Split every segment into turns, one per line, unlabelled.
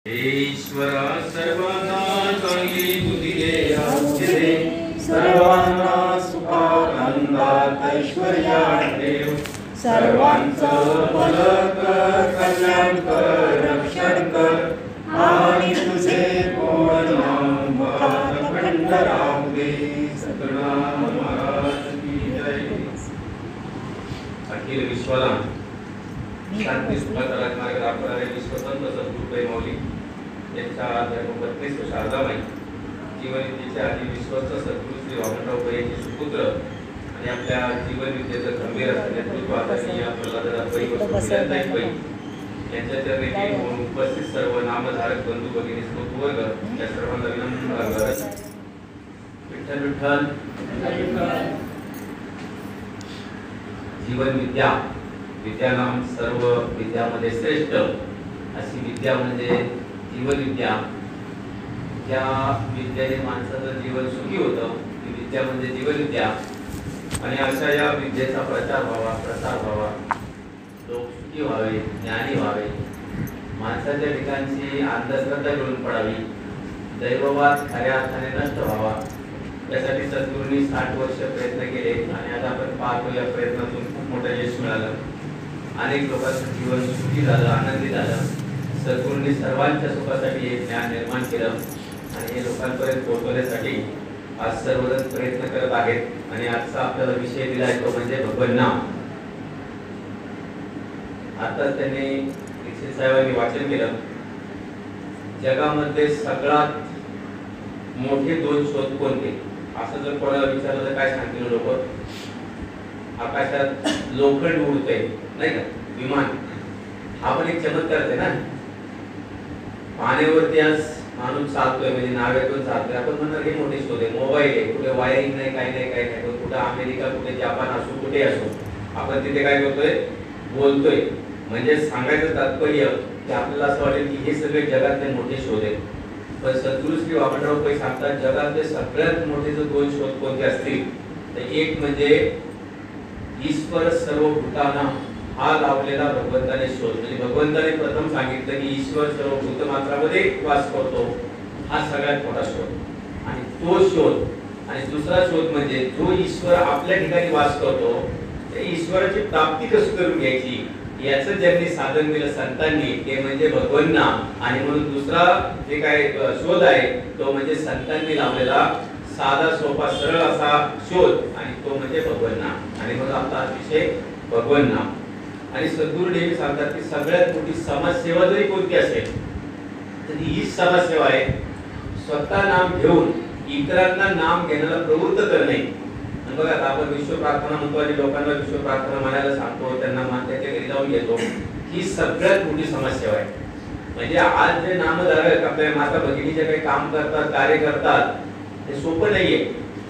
ईश्वरा सर्वांना चांगली बुद्धी दे, आरोग्य दे, सर्वांना सुखानंदात ऐश्वर्यात ठेव, सर्वांचं भलं कर, कल्याण कर, रक्षण कर, आणि तुझे गोड नाम मुखात अखंड राहू दे. सद्गुरुनाथ महाराज की जय. अखिल विश्वाला शांती सुखाचा राजमार्ग दाखवणारे विश्वसंत सद्गुरुदेव माऊली यांच्या धर्मपत्नी शारदाबाई जीवनविद्येचे आधी विश्वस्त सद्गुरू श्री वामनराव पै यांचे सुपुत्र आणि आपल्या जीवनविद्येचं गंभीर असं नेतृत्व हाताळणी या प्रल्हादराबाई व सुनीलाताई पै यांच्या चरणी होऊन उपस्थित सर्व नामधारक बंधू भगिनी स्मृतवर्ग या सर्वांना विनम्र विठ्ठल विठ्ठल. जीवनविद्या विद्यानाम सर्व विद्यामध्ये श्रेष्ठ अशी विद्या म्हणजे जीवनविद्या. ज्या विद्येने माणसाचं जीवन सुखी होतं ती विद्या म्हणजे जीवनविद्या. आणि अशा या विद्येचा प्रचार व्हावा, प्रसार व्हावा, लोक सुखी व्हावे, ज्ञानी व्हावे, माणसाच्या ठिकाणची अंधश्रद्धा गळून पडावी, दैववाद खऱ्या अर्थाने नष्ट व्हावा, यासाठी सद्गुरूंनी 60 वर्ष प्रयत्न केले आणि आता आपण पाहतो या प्रयत्नातून खूप मोठं यश मिळालं. अनेक लोकांचं जीवन सुखी झालं, आनंदी झालं. सद्गुरूंनी सर्वांच्या सुखासाठी हे ज्ञान निर्माण केलं आणि हे लोकांपर्यंत पोहोचवण्यासाठी आज सर्वजण प्रयत्न करत आहेत. आणि आजचा आपल्याला विषय दिला आहे तो म्हणजे भगवान नाम. आता त्यांनी दीक्षित साहेबांनी वाचन केलं. जगामध्ये सगळ्यात मोठे 2 शोध कोणते असं जर कोणाला विचारलं तर काय सांगतील लोक? आकाशात लोखंड उडतंय नाही का, विमान, हा पण एक चमत्कारच आहे ना. पाण्यावरती आज माणूस चालतोय म्हणजे नाव्यातून चालतोय, आपण म्हणणार हे मोठे शोध आहे. मोबाईल आहे, कुठे वायरिंग नाही, काही नाही, काही नाही, कुठे अमेरिका, कुठे जपान असो, कुठे असो, आपण तिथे काय करतोय, बोलतोय. म्हणजे सांगायचं तात्पर्य की आपल्याला असं वाटेल की हे सगळे जगातले मोठे शोध आहेत. पण सद्गुरू श्री वामनराव पै सांगतात जगातले सगळ्यात मोठे जर 2 शोध कोणते असतील तर एक म्हणजे ईश्वर सर्व भूताना हा लावलेला भगवंताने शोध. म्हणजे भगवंताने प्रथम सांगितलं की ईश्वर सर्व भूतमात्रामध्ये वास करतो, हा सगळ्यात मोठा शोध. आणि तो शोध आणि दुसरा शोध म्हणजे जो ईश्वर आपल्या ठिकाणी वास करतो त्या ईश्वराची प्राप्ती कशी करून घ्यायची याचं ज्यांनी साधन दिलं संतांनी ते म्हणजे भगवान नाम. आणि म्हणून दुसरा जे काय शोध आहे तो म्हणजे संतांनी लावलेला साधा सोपा सरळ असा शोध आणि तो म्हणजे भगवान नाम. आणि मग आपला विषय भगवान नाम. आणि सद्गुरू नेहमी सांगतात की सगळ्यात मोठी समाजसेवा जरी कोणती असेल तर ही समाजसेवा आहे स्वतः नाम घेऊन इतरांना नाम घेण्याला प्रवृत्त करणे. आणि बघा आपण विश्व प्रार्थना म्हणतो आणि लोकांना विश्व प्रार्थना म्हणायला सांगतो, त्यांना मान्यते घरी जाऊन घेतो, ही सगळ्यात मोठी समाजसेवा आहे. म्हणजे आज जे नामधारक आपल्या माता भगिनी जे काही काम करतात, कार्य करतात, हे सोपं नाहीये.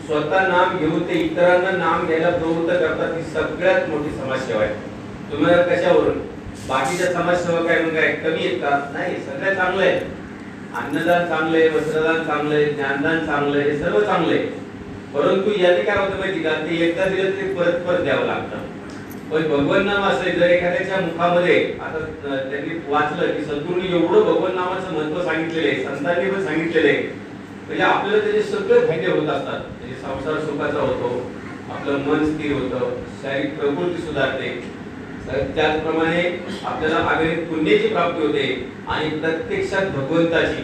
स्वतः नाम घेऊन ते इतरांना नाम घ्यायला प्रवृत्त करतात, ही सगळ्यात मोठी समाजसेवा आहे. तुम्हाला कशावरून बाकीच्या समाजसेवा काय मग काय कमी आहेत का? नाही, सगळं चांगलं आहे. अन्नदान चांगलं आहे, वस्त्रदान चांगलं आहे, ज्ञानदान चांगलं आहे, हे सर्व चांगलं आहे. परंतु याने काय होतं माहिती का, ते एकदा दिलं तरी परत परत द्यावं लागतं. पण भगवान नाम असं जर एखाद्याच्या मुखामध्ये आता त्यांनी वाचलं की सद्गुरूंनी एवढं भगवान नामाचं महत्व सांगितलेलं आहे, संतांनी पण सांगितलेलं आहे, म्हणजे आपल्याला त्याचे सगळे फायदे होत असतात. म्हणजे संसार सुखाचा होतो, आपलं मन स्थिर होतं, शारीरिक प्रकृती सुधारते, त्याचप्रमाणे आपल्याला अगणित पुण्याची प्राप्ती होते आणि प्रत्यक्षात भगवंताची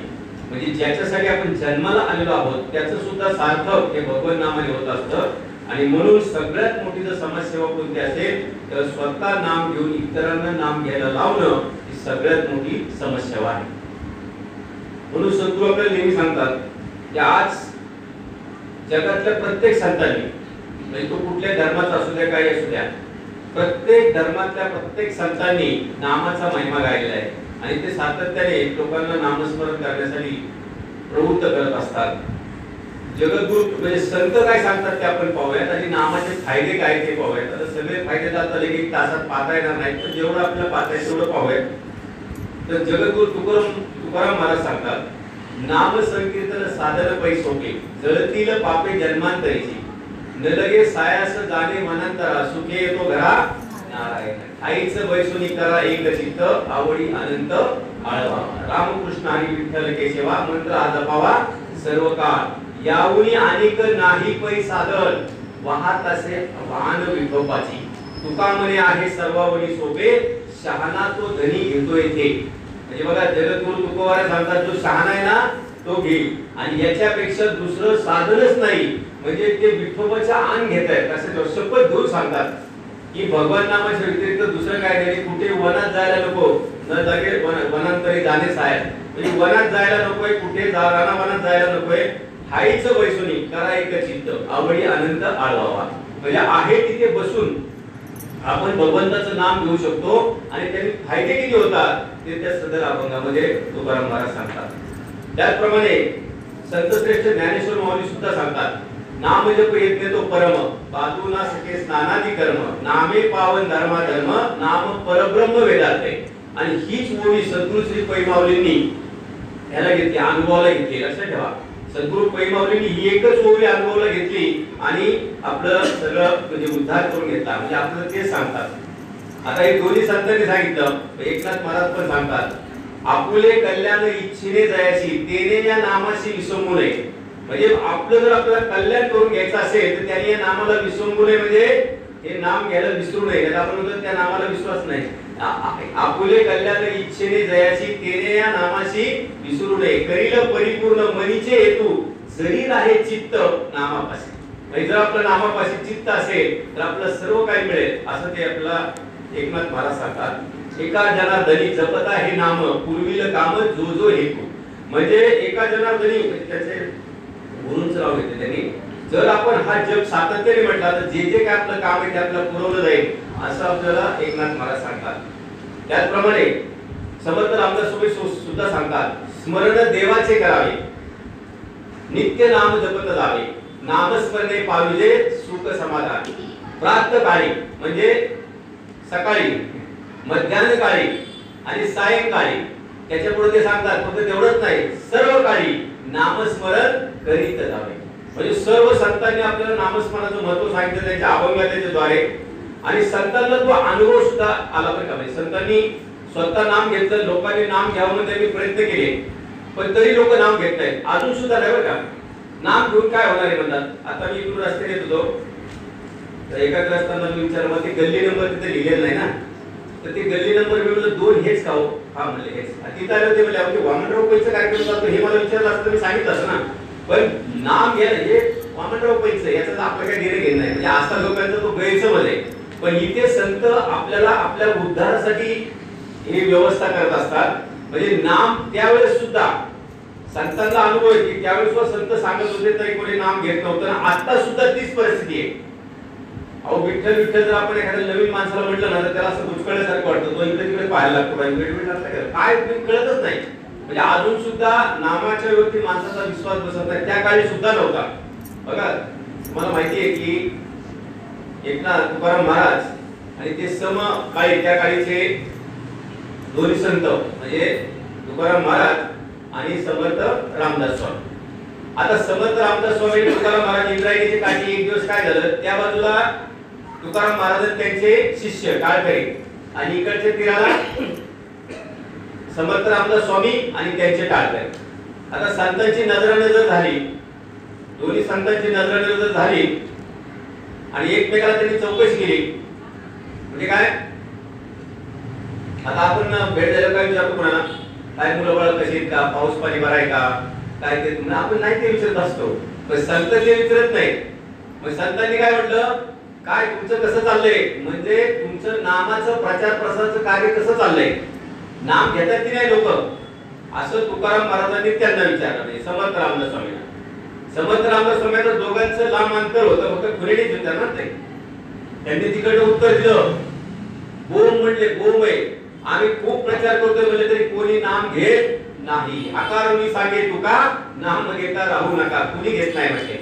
म्हणजे ज्याच्यासाठी आपण जन्माला आलेलो आहोत त्याचं सुद्धा सार्थक हे भगवान नामाने होत असतं. आणि म्हणून सगळ्यात मोठी जर समाजसेवा कोणती असेल तर स्वतः नाम घेऊन इतरांना नाम घ्यायला लावणं ही सगळ्यात मोठी समाजसेवा आहे. म्हणून सद्गुरू आपल्याला नेहमी सांगतात की आज जगातल्या प्रत्येक संतांनी म्हणजे तो कुठल्या धर्माचा असू द्या, काय असू द्या, प्रत्येक धर्मातल्या प्रत्येक संतांनी नामाचा महिमा गायलेला आहे आणि ते सातत्याने लोकांना नामस्मरण करण्यासाठी प्रवृत्त करत असतात. जगद्गुरु म्हणजे संत काय सांगतात ते आपण पाहूयात आणि नामाचे फायदे काय ते पाहूयात. आता सगळे फायदे आता एक तासात पाहता येणार नाहीत, पण जेवढं आपल्याला पाहता येईल तेवढं पाहूयात. तर जगद्गुरु तुकाराम महाराज सांगतात, नाम संकीर्तन साधन पै सोपे, जळतील पापे जन्मांतरीची, न लगे सायास जाणे मनांतरा, सुखे येतो घरा नारायण. आईचं बैसुनी करा एक चित्त, आवडी अनंत आळवावा. रामकृष्ण हरी विठ्ठल केशवा मंत्र हा जपावा सर्व काळ. याहुनी अनेक नाही पै साधन वाहत असे वाहन विठोबाची. तुका म्हणे आहे सर्वावनी सोपे शहाणा तो धनी घेतो येथे. म्हणजे बघा जगद्गुरु तुकोबारा सांगतात जो शहाणा आहे ना तो घे आणि याच्यापेक्षा दुसरं साधनच नाही. म्हणजे ते विठोबाच्या आण घेत आहेत असं शपथ घेऊन सांगतात की भगवान नामाच्या व्यतिरिक्त दुसरं काय नाही. कुठे वनात जायला नको न जागे वनांतरी जाणे साहेब. म्हणजे वनात जायला नकोय कुठे वनात जायला नकोय. हाईच वैसुनी करा एक चित्त आवडी आनंद आळवावा. म्हणजे आहे तिथे बसून आपण भगवंताचं नाम घेऊ शकतो आणि त्याचे फायदे किती होतात ते त्या सदर अभंगामध्ये तुकाराम महाराज सांगतात. त्याचप्रमाणे संतश्रेष्ठ ज्ञानेश्वर माऊली सुद्धा सांगतात नाम जप यज्ञ तो परम बाजू ना सके स्नानादी कर्म नामे पावन धर्मा धर्म नाम परब्रह्म वेदात. आणि हीच ओवी सद्गुरु श्री पै माऊलींनी याला घेतली अनुभवाला घेतली. लक्षात ठेवा सद्गुरु पै माऊलींनी ही एकच ओवी अनुभवाला घेतली आणि आपलं सगळं म्हणजे उद्धार करून घेतला. म्हणजे आपलं ते सांगतात. आता हे दोन्ही संतांनी सांगितलं. एकनाथ महाराज पण सांगतात आपुले कल्याण इच्छिने जायची तेने या नामाशी विसंबू नये. म्हणजे आपलं जर आपल्याला कल्याण करून घ्यायचं असेल तर त्यांनी या नामाला विसंबू नये. म्हणजे हे नाम घ्यायला विसरू नये. आपण म्हणतो त्या नामाला विश्वास नाही. आपुले कल्याण इच्छेने जयाची तेने या नामाशी विसरू नये. करील परिपूर्ण मनीचे हेतू जरी राहे चित्त नामापाशी. म्हणजे जर आपलं नामापाशी चित्त असेल तर आपलं सर्व काही मिळेल असं ते आपला एकनाथ महाराज सांगतात. एका जनार्दनी जपता हे नाम पूर्वील काम जो जो हेतू. म्हणजे एका जनार्दनी त्याचे गुरुंचं नाव घेतलं त्यांनी. जर आपण हा जप सातत्याने म्हटला तर जे जे काय आपलं काम आहे ते आपल्याला पुरवलं जाईल असं आपल्याला एकनाथ महाराज सांगतात. त्याचप्रमाणे समर्थ रामदास स्वामी सुद्धा सांगतात स्मरण देवाचे करावे नित्य नाम जपत जावे नामस्मरणे पाविजे सुख समाधान. प्रातः काळी म्हणजे सकाळी मध्यान्ह काळी आणि सायंकाळी. त्याच्यापुढे ते सांगतात फक्त तेवढंच नाही सर्व काळी नामस्मरण करीत जावे. म्हणजे सर्व संतांनी आपल्याला नामस्मरणाचं महत्त्व सांगितलं त्यांच्या अभंगाच्या द्वारे. आणि संतांना तो अनुभव सुद्धा आला बरं का. म्हणजे संतांनी स्वतः नाम घेतलं लोकांनी नाम घ्यावं म्हणून त्यांनी प्रयत्न केले पण तरी लोक नाम घेत नाहीत अजून सुद्धा नाही बरं का. नाम घेऊन काय होणार आहे म्हणतात. आता मी इकडून रस्त्याने येत होतो तर एका रस्त्याला मी विचारलं मग ते गल्ली नंबर तिथे लिहिलेलं नाही ना तर ते गल्ली नंबर मी म्हणलं 2 हेच का हो. हा म्हणले हेच. तिथं आले होते म्हणजे वामनराव पैचं कार्यक्रम चालतो हे मला विचारलं असतं मी सांगितलं असं ना. पण नाम घ्यायला हे वामनराव पैचं याचं तर आपलं काही घेणं नाही. म्हणजे आजकाल लोकांचा तो गैरसमज आहे. पण इथे संत आपल्याला आपल्या उद्धारासाठी हे व्यवस्था करत असतात. म्हणजे नाम त्यावेळेस सुद्धा संतांचा अनुभव आहे की त्यावेळेस सुद्धा संत सांगत होते तरी कोणी नाम घेत नव्हतं. आता सुद्धा तीच परिस्थिती आहे. अहो विठ्ठल विठ्ठल जर आपण एखाद्या नवीन माणसाला म्हटलं ना तर त्याला असं बुचकळल्यासारखं वाटतं. तो इकडे तिकडे पाहायला लागतो काय कळतच नाही. म्हणजे अजून सुद्धा नामाच्या वरती माणसाचा विश्वास बसत नाही. त्या काळी सुद्धा नव्हता. बघा तुम्हाला माहिती आहे की एकनाथ तुकाराम महाराज आणि ते समकाळी त्या काळीचे दोन्ही संत म्हणजे तुकाराम महाराज आणि समर्थ रामदास स्वामी. आता समर्थ रामदास स्वामी तुकाराम महाराज इंद्रायणीचे काठी एक दिवस काय झालं त्या बाजूला तुकाराम महाराज त्यांचे शिष्य टाळकरी आणि इकडच्या तीराला समर्थ रामदास स्वामी आणि त्यांचे टाळकरी. आता संतांची नजरानजर झाली. दोन्ही संतांची नजरानजर झाली आणि एकमेकाला त्यांनी चौकशी केली. म्हणजे काय आता आपण भेट द्यायला काय विचारतो कोणाला काय मुलं बाळ कशी आहेत का पाऊस पाणी बरा आहे का काय ते आपण नाही ते विचारत असतो. पण संत ते विचारत नाही. मग संतांनी काय म्हटलं काय तुमचं कसं चाललंय म्हणजे तुमचं नामाचं प्रचार प्रसाराचं कार्य कसं चाललंय नाम घेतात की नाही लोक असं तुकाराम महाराजांनी त्यांना विचारलं. म्हणजे समर्थ रामदास स्वामींना. समर्थ रामदास स्वामींना दोघांचं लांब अंतर होतं फक्त खुलेच विचारणार ते. त्यांनी तिकडनं उत्तर दिलं बोम म्हणले बोम आहे आम्ही खूप प्रचार करतोय म्हणजे तरी कोणी नाम घेत नाही. आकार मी सांगे तुका नाम घेता राहू नका कुणी घेत नाही म्हणजे.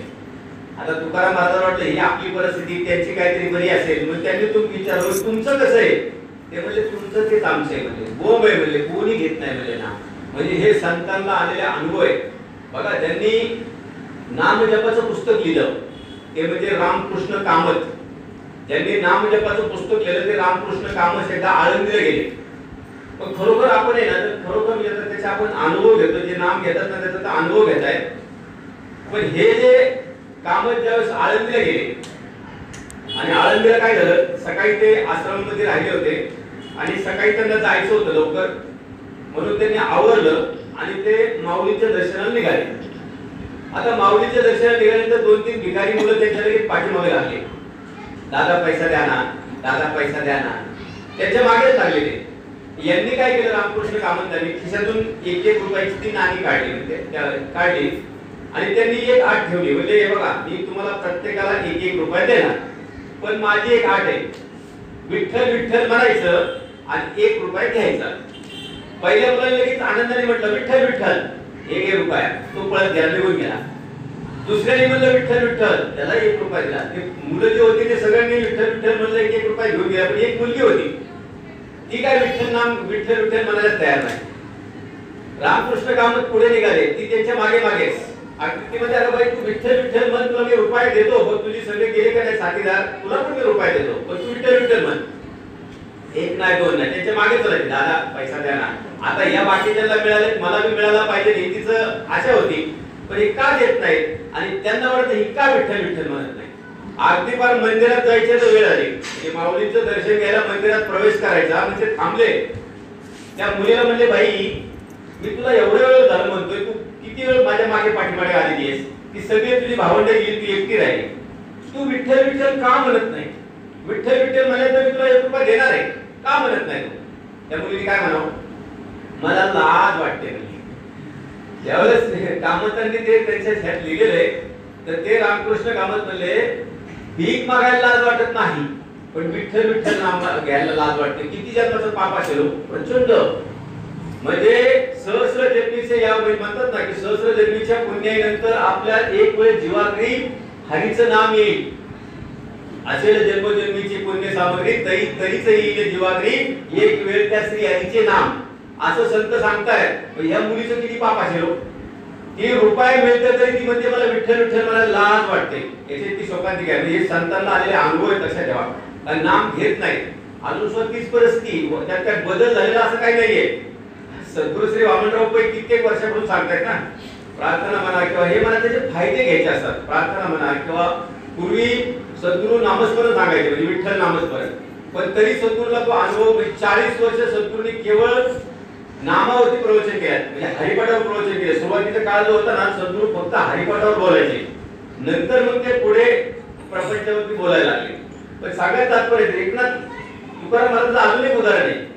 आता तुकाराम महाराज वाटलं ही आपली परिस्थिती त्यांची काहीतरी बरी असेल मग त्यांनी तुम्ही विचारलं तुमचं कसं आहे ते म्हणजे तुमचं तेच आमचं आहे म्हणजे बोंब आहे म्हणजे कोणी घेत नाही म्हणजे नाम. म्हणजे हे संतांना आलेले अनुभव आहे. बघा त्यांनी नाम जपाचं पुस्तक लिहिलं ते म्हणजे रामकृष्ण कामत. ज्यांनी नाम जपाचं पुस्तक लिहिलं ते रामकृष्ण कामत एकदा आळंदीला गेले पण खरोखर आपण आहे ना, तर खरोखर म्हणजे त्याचे आपण अनुभव घेतो, जे नाम घेतात ना त्याचा अनुभव घेताय. पण हे जे कामत ज्यावेळेस आळंदीला गेले आणि आळंदीला काय झालं, सकाळी ते आश्रमामध्ये राहिले होते आणि सकाळी त्यांना जायचं होतं लवकर, म्हणून त्यांनी आवरलं आणि ते माऊलीच्या दर्शनाला निघाले. आता माऊलीच्या दर्शनाला निघाल्यानंतर 2-3 भिकारी मुलं त्यांच्या लगेच पाठीमागे लागले. दादा पैसा द्या ना, दादा पैसा द्या ना, त्याच्या मागेच लागले ते. यांनी काय केलं, रामकृष्ण कामतांनी खिशातून 1-1 रुपयाची ती नाणी काढली आणि त्यांनी एक आठ ठेवली. म्हणजे हे बघा, मी तुम्हाला प्रत्येकाला 1-1 रुपया देणार, पण माझी एक आठ आहे, विठ्ठल विठ्ठल म्हणायचं आणि 1 रुपया घ्यायचा. पहिल्या मुलाने लगेच आनंदाने म्हटलं विठ्ठल विठ्ठल, 1 रुपया. तो पळत गेला, निघून गेला. दुसऱ्याने म्हणलं विठ्ठल विठ्ठल, त्याला 1 रुपया दिला. ते मुलं जे होते ते सगळ्यांनी विठ्ठल विठ्ठल म्हणलं, 1-1 रुपया घेऊन गेला. पण एक मुलगी होती, ती काय विठ्ठल नाम विठ्ठल विठ्ठल म्हणायला तयार नाही. रामकृष्ण कामत पुढे निघाले, ती त्यांच्या मागे मागेच. ती म्हणजे अरे बाई, तू विठ्ठल विठ्ठल म्हण, तुला मी रुपया देतो, पण तुझी सगळे गेले का नाही साथीदार, तुला पण मी रुपया देतो, पण तू विठ्ठल विठ्ठल म्हण. 1 नाही 2 नाही, त्यांच्या मागे चलायचे, दादा पैसा द्या ना. आता या बाकीच्यांना मिळाले, मला बी मिळाला पाहिजे ही तिचं आशा होती. पण हे का देत नाहीत आणि त्यांना वाटतं ही का विठ्ठल विठ्ठल म्हणत नाही. अगदी फार मंदिरात जायची वेळ आली, म्हणजे माऊलींचं दर्शन घ्यायला मंदिरात प्रवेश करायचा, म्हणजे थांबले. त्या मुलीला म्हणले, बाई मी तुला एवढ्या वेळ झालं म्हणतोय, तू किती वेळ माझ्या मागे पाठीमागे आलेली आहेस, ती सगळी तुझी भावंड गेली, तू एकटी राहिली, तू विठ्ठल विठ्ठल का म्हणत नाही. विठ्ठल विठ्ठल म्हणाले तर मी तुला 1 रुपया देणार आहे, का म्हणत नाही तू. त्या मुलीने काय म्हणावं, मला लाज वाटते. ज्यावेळेस कामतांनी ते त्यांच्या ह्यात लिहिलेले, तर ते रामकृष्ण कामत म्हणले, भीक मागायला लाज वाटत नाही, पण विठ्ठल विठ्ठल नाम घ्यायला लाज वाटते. किती जन्माचं पाप असेल प्रचंड. म्हणजे सहस्र जन्मीचे या म्हणतात ना, की सहस्र जन्मीच्या पुण्यानंतर आपल्या एक वेळ जीवाग्री हरीचं नाम येईल. असेल जन्मजन्मीची पुण्य सामग्री तरीच येईल जीवाग्री एक वेळ त्या श्री हरीचे नाम, असं संत सांगतायत. या मुलीचं किती पाप असेल, ती रुपये मिळते तरी ती म्हणते मला विठ्ठल विठ्ठल मला लाज वाटते. याची ती शोकांती घ्या. हे संतांना आलेले अनुभव आहेत, लक्षात ठेवा. आणि नाम घेत नाही अजून सुद्धा तीच परिस्थिती, त्यात काय बदल झालेला असं काही नाहीये. सद्गुरू श्री वामनराव पै कित्येक वर्षापासून सांगतायत ना, प्रार्थना म्हणा किंवा हे म्हणा त्याचे फायदे घ्यायचे असतात. प्रार्थना म्हणा किंवा पूर्वी सद्गुरू नामस्मरण सांगायचे, म्हणजे विठ्ठल नामस्मरण, पण तरी सद्गुरूला तो अनुभव 40 वर्ष सद्गुरूंनी केवळ नामावरती प्रवचन केलं, म्हणजे हरिपाठावर प्रवचन केलं. सुरुवातीचा काळ जो होता ना, सद्गुरू फक्त हरिपाठावर बोलायचे, नंतर मग ते पुढे प्रपंचावरती बोलायला लागले. पण सगळ्यात तात्पर्य एकनाथ तुकाराम महाराजांचं अजून एक उदाहरण आहे.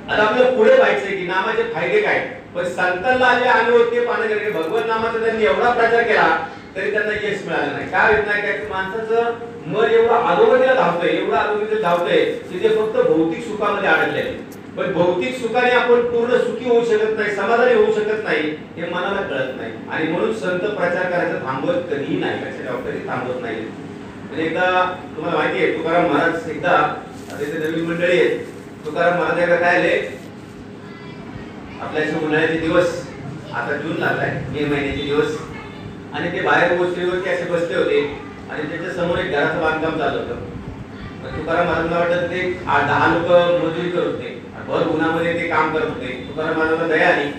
आता आपल्याला पुढे व्हायचंय की नामाचे फायदे काय, पण संतांना आले अनुभव ते पाहण्याकडे भगवत नामाचा त्यांनी एवढा प्रचार केला तरी त्यांना यश मिळालं नाही. काय होत नाही, काय माणसाचं मन एवढं अधोगतीला धावतंय, एवढं अधोगतीला धावतंय की ते फक्त भौतिक सुखामध्ये अडकले. पण भौतिक सुखाने आपण पूर्ण सुखी होऊ शकत नाही, समाधानी होऊ शकत नाही, हे मनाला कळत नाही. आणि म्हणून संत प्रचार करायचा थांबवत कधीही नाही, कधी थांबवत नाही. म्हणजे एकदा तुम्हाला माहिती आहे, तुकाराम महाराज एकदा तिथे नवीन मंडळी आहेत, तुकाराम महाराज एकदा काय आले, आपल्याचे उन्हाळ्याचे दिवस, आता जून लागलाय, मे महिन्याचे दिवस, आणि ते बाहेर गोष्टीवरती असे बसले होते आणि त्याच्या समोर एक घराचं बांधकाम चालू होतं. तुकाराम महाराजांना वाटत ते 10 लोक मजुरी करत होते, भर उन्हामध्ये ते काम करत होते. तुकाराम महाराजांना दया आली,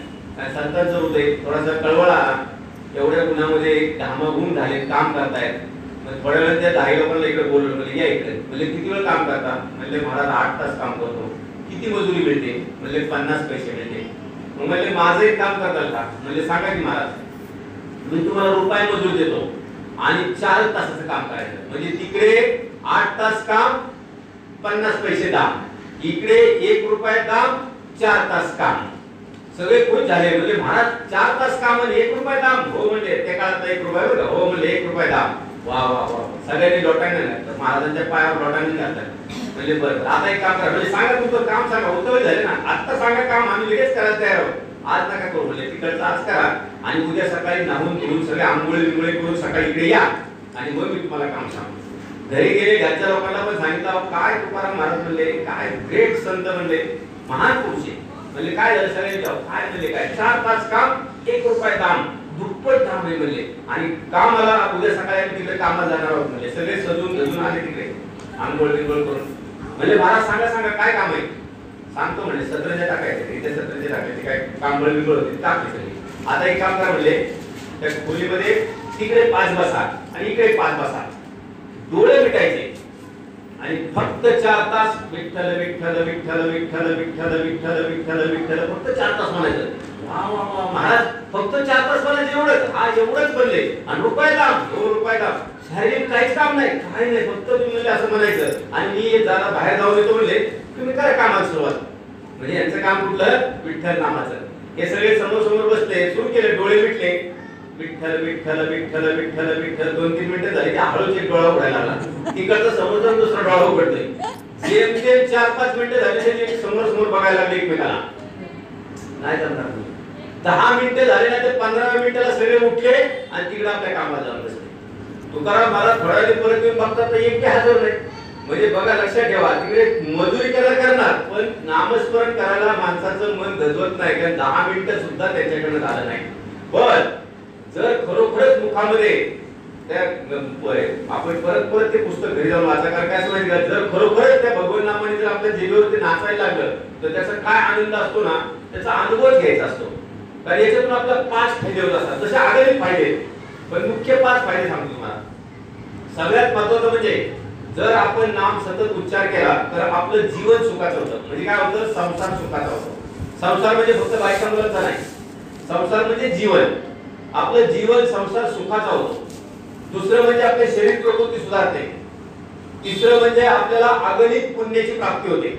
संतांचं हृदय थोडासा कळवळा आला, एवढ्या उन्हामध्ये घामाघूम झाले, काम करतायत. मग थोड्या वेळ त्या 10 लोकांना इकडे बोलवलं, म्हणजे या इकडे. म्हणजे किती वेळ काम करता, म्हणजे महाराज 8 तास काम करतो. किती मजुरी मिळते, म्हणजे 50 पैसे मिळते. मग म्हणजे माझं एक काम करताल का, म्हणजे सांगा की महाराज, मी तुम्हाला रुपये मजूर देतो आणि 4 तासाचं काम करायचं. म्हणजे तिकडे 8 तास काम, 50 पैसे दाम, इकडे 1 रुपया दाम, 4 तास काम. सगळे खुश झाले. म्हणजे महाराज 4 तास काम आणि 1 रुपया दाम, हो म्हणजे त्या काळात 1 रुपया बरं, हो म्हणजे 1 रुपया दाम. वा वा वा, सगळ्यांनी लोटांनी घातलं, महाराजांच्या पायावर लोटांनी घातलं. म्हणजे बरं, आता एक काम करा, म्हणजे सांगा तुमचं काम सांगा, होतं झाले ना, आता सांगा काम, आम्ही लगेच करायला तयार आहोत. आज नका करू, म्हणजे तिकडचं आज करा आणि उद्या सकाळी नाहून धुवून सगळे आंघोळी बिंगोळी करून सकाळी इकडे या आणि मग मी तुम्हाला काम सांगतो. घरी गेले, घरच्या लोकांना पण सांगितलं, काय तुकाराम महाराज म्हणले, काय ग्रेट संत म्हणले, महान पुरुष आहे. म्हणजे काय झालं, सगळे काय म्हणले, काय 4 तास काम, 1 रुपया दाम, दुप्पट दाम आहे म्हणले. आणि कामाला उद्या सकाळी आम्ही तिकडे कामाला जाणार आहोत म्हणले. सगळे सजून धजून आले तिकडे आंघोळ बिंगोळ करून. म्हणजे महाराज सांगा सांगा काय काम आहे. सांगतो म्हणजे सतरंजा टाकायचे, इथे सतरंजा टाकायचे, काय कांबळ बिंबळ होती टाकली सगळी. आता एक काम करा म्हणले, त्या खोलीमध्ये तिकडे 5 बसा आणि इकडे 5 बसा, डोळे मिटायचे आणि फक्त 4 तास विठ्ठल विठ्ठल विठ्ठल विठ्ठल विठ्ठल विठ्ठल विठ्ठल विठ्ठल फक्त 4 तास म्हणायचं. वा वा वा महाराज, फक्त 4 तास म्हणायचं एवढंच, हा एवढंच बनले आणि रुपये दाम, 2 रुपये दाम, शारीरिक काहीच काम नाही, काही नाही, फक्त तुम्ही म्हणले असं म्हणायचं. आणि मी जरा बाहेर जाऊन येतो म्हणले, तुम्ही करा कामाला सुरुवात. म्हणजे यांचं काम कुठलं? विठ्ठल नामाचं. हे सगळे समोर समोर बसले, सुरू केले, डोळे मिटले, विठ्ठल विठ्ठल विठ्ठल विठ्ठल विठ्ठल. 2-3 मिनिटं झाली की हळूच एक डोळा उघडायला लागला, तिकडचा समोर जाऊन दुसरा डोळा उघडतोय. जेमतेम 4-5 मिनिटं झाली तरी समोर समोर बघायला लागले एकमेकाला. नाही जमणार. 10 मिनिटं झाले ना, ते 15व्या मिनिटाला सगळे उठले आणि तिकडे आपल्या कामाला जाऊन बसले. तुकाराम मला थोड्या वेळ परत येऊन बघतात तर एक हजर नाही. म्हणजे बघा, लक्षात ठेवा, तिकडे मजुरी करायला करणार, पण नामस्मरण करायला माणसाचं मन गजवत नाही, कारण 10 मिनिटं सुद्धा त्याच्याकडे झालं नाही. पण जर खरोखरच मुखामध्ये त्या आपण परत परत ते पुस्तक घरी जाऊन वाचा, कारण काय माहिती का, जर खरोखरच त्या भगवान नामाने जर आपल्या जिभेवरती नाचायला लागलं तर त्याचा काय आनंद असतो ना, त्याचा अनुभव घ्यायचा असतो. कारण याच्यातून आपल्याला 5 फायदे होत असतात, जसे आगळे फायदे, पण मुख्य 5 फायदे सांगतो तुम्हाला. सगळ्यात महत्त्वाचं म्हणजे जर आपण नाम सतत उच्चार केला तर आपलं जीवन सुखाचं होतं. म्हणजे काय होतं? संसार सुखाचा होतो. संसार म्हणजे फक्त बायका मुलांचा नाही, संसार म्हणजे जीवन. आपलं जीवन संसार सुखाचा होतो. दुसरं म्हणजे आपले शरीर प्रकृती सुधारते. तिसरं म्हणजे आपल्याला अगणित पुण्याची प्राप्ती होते.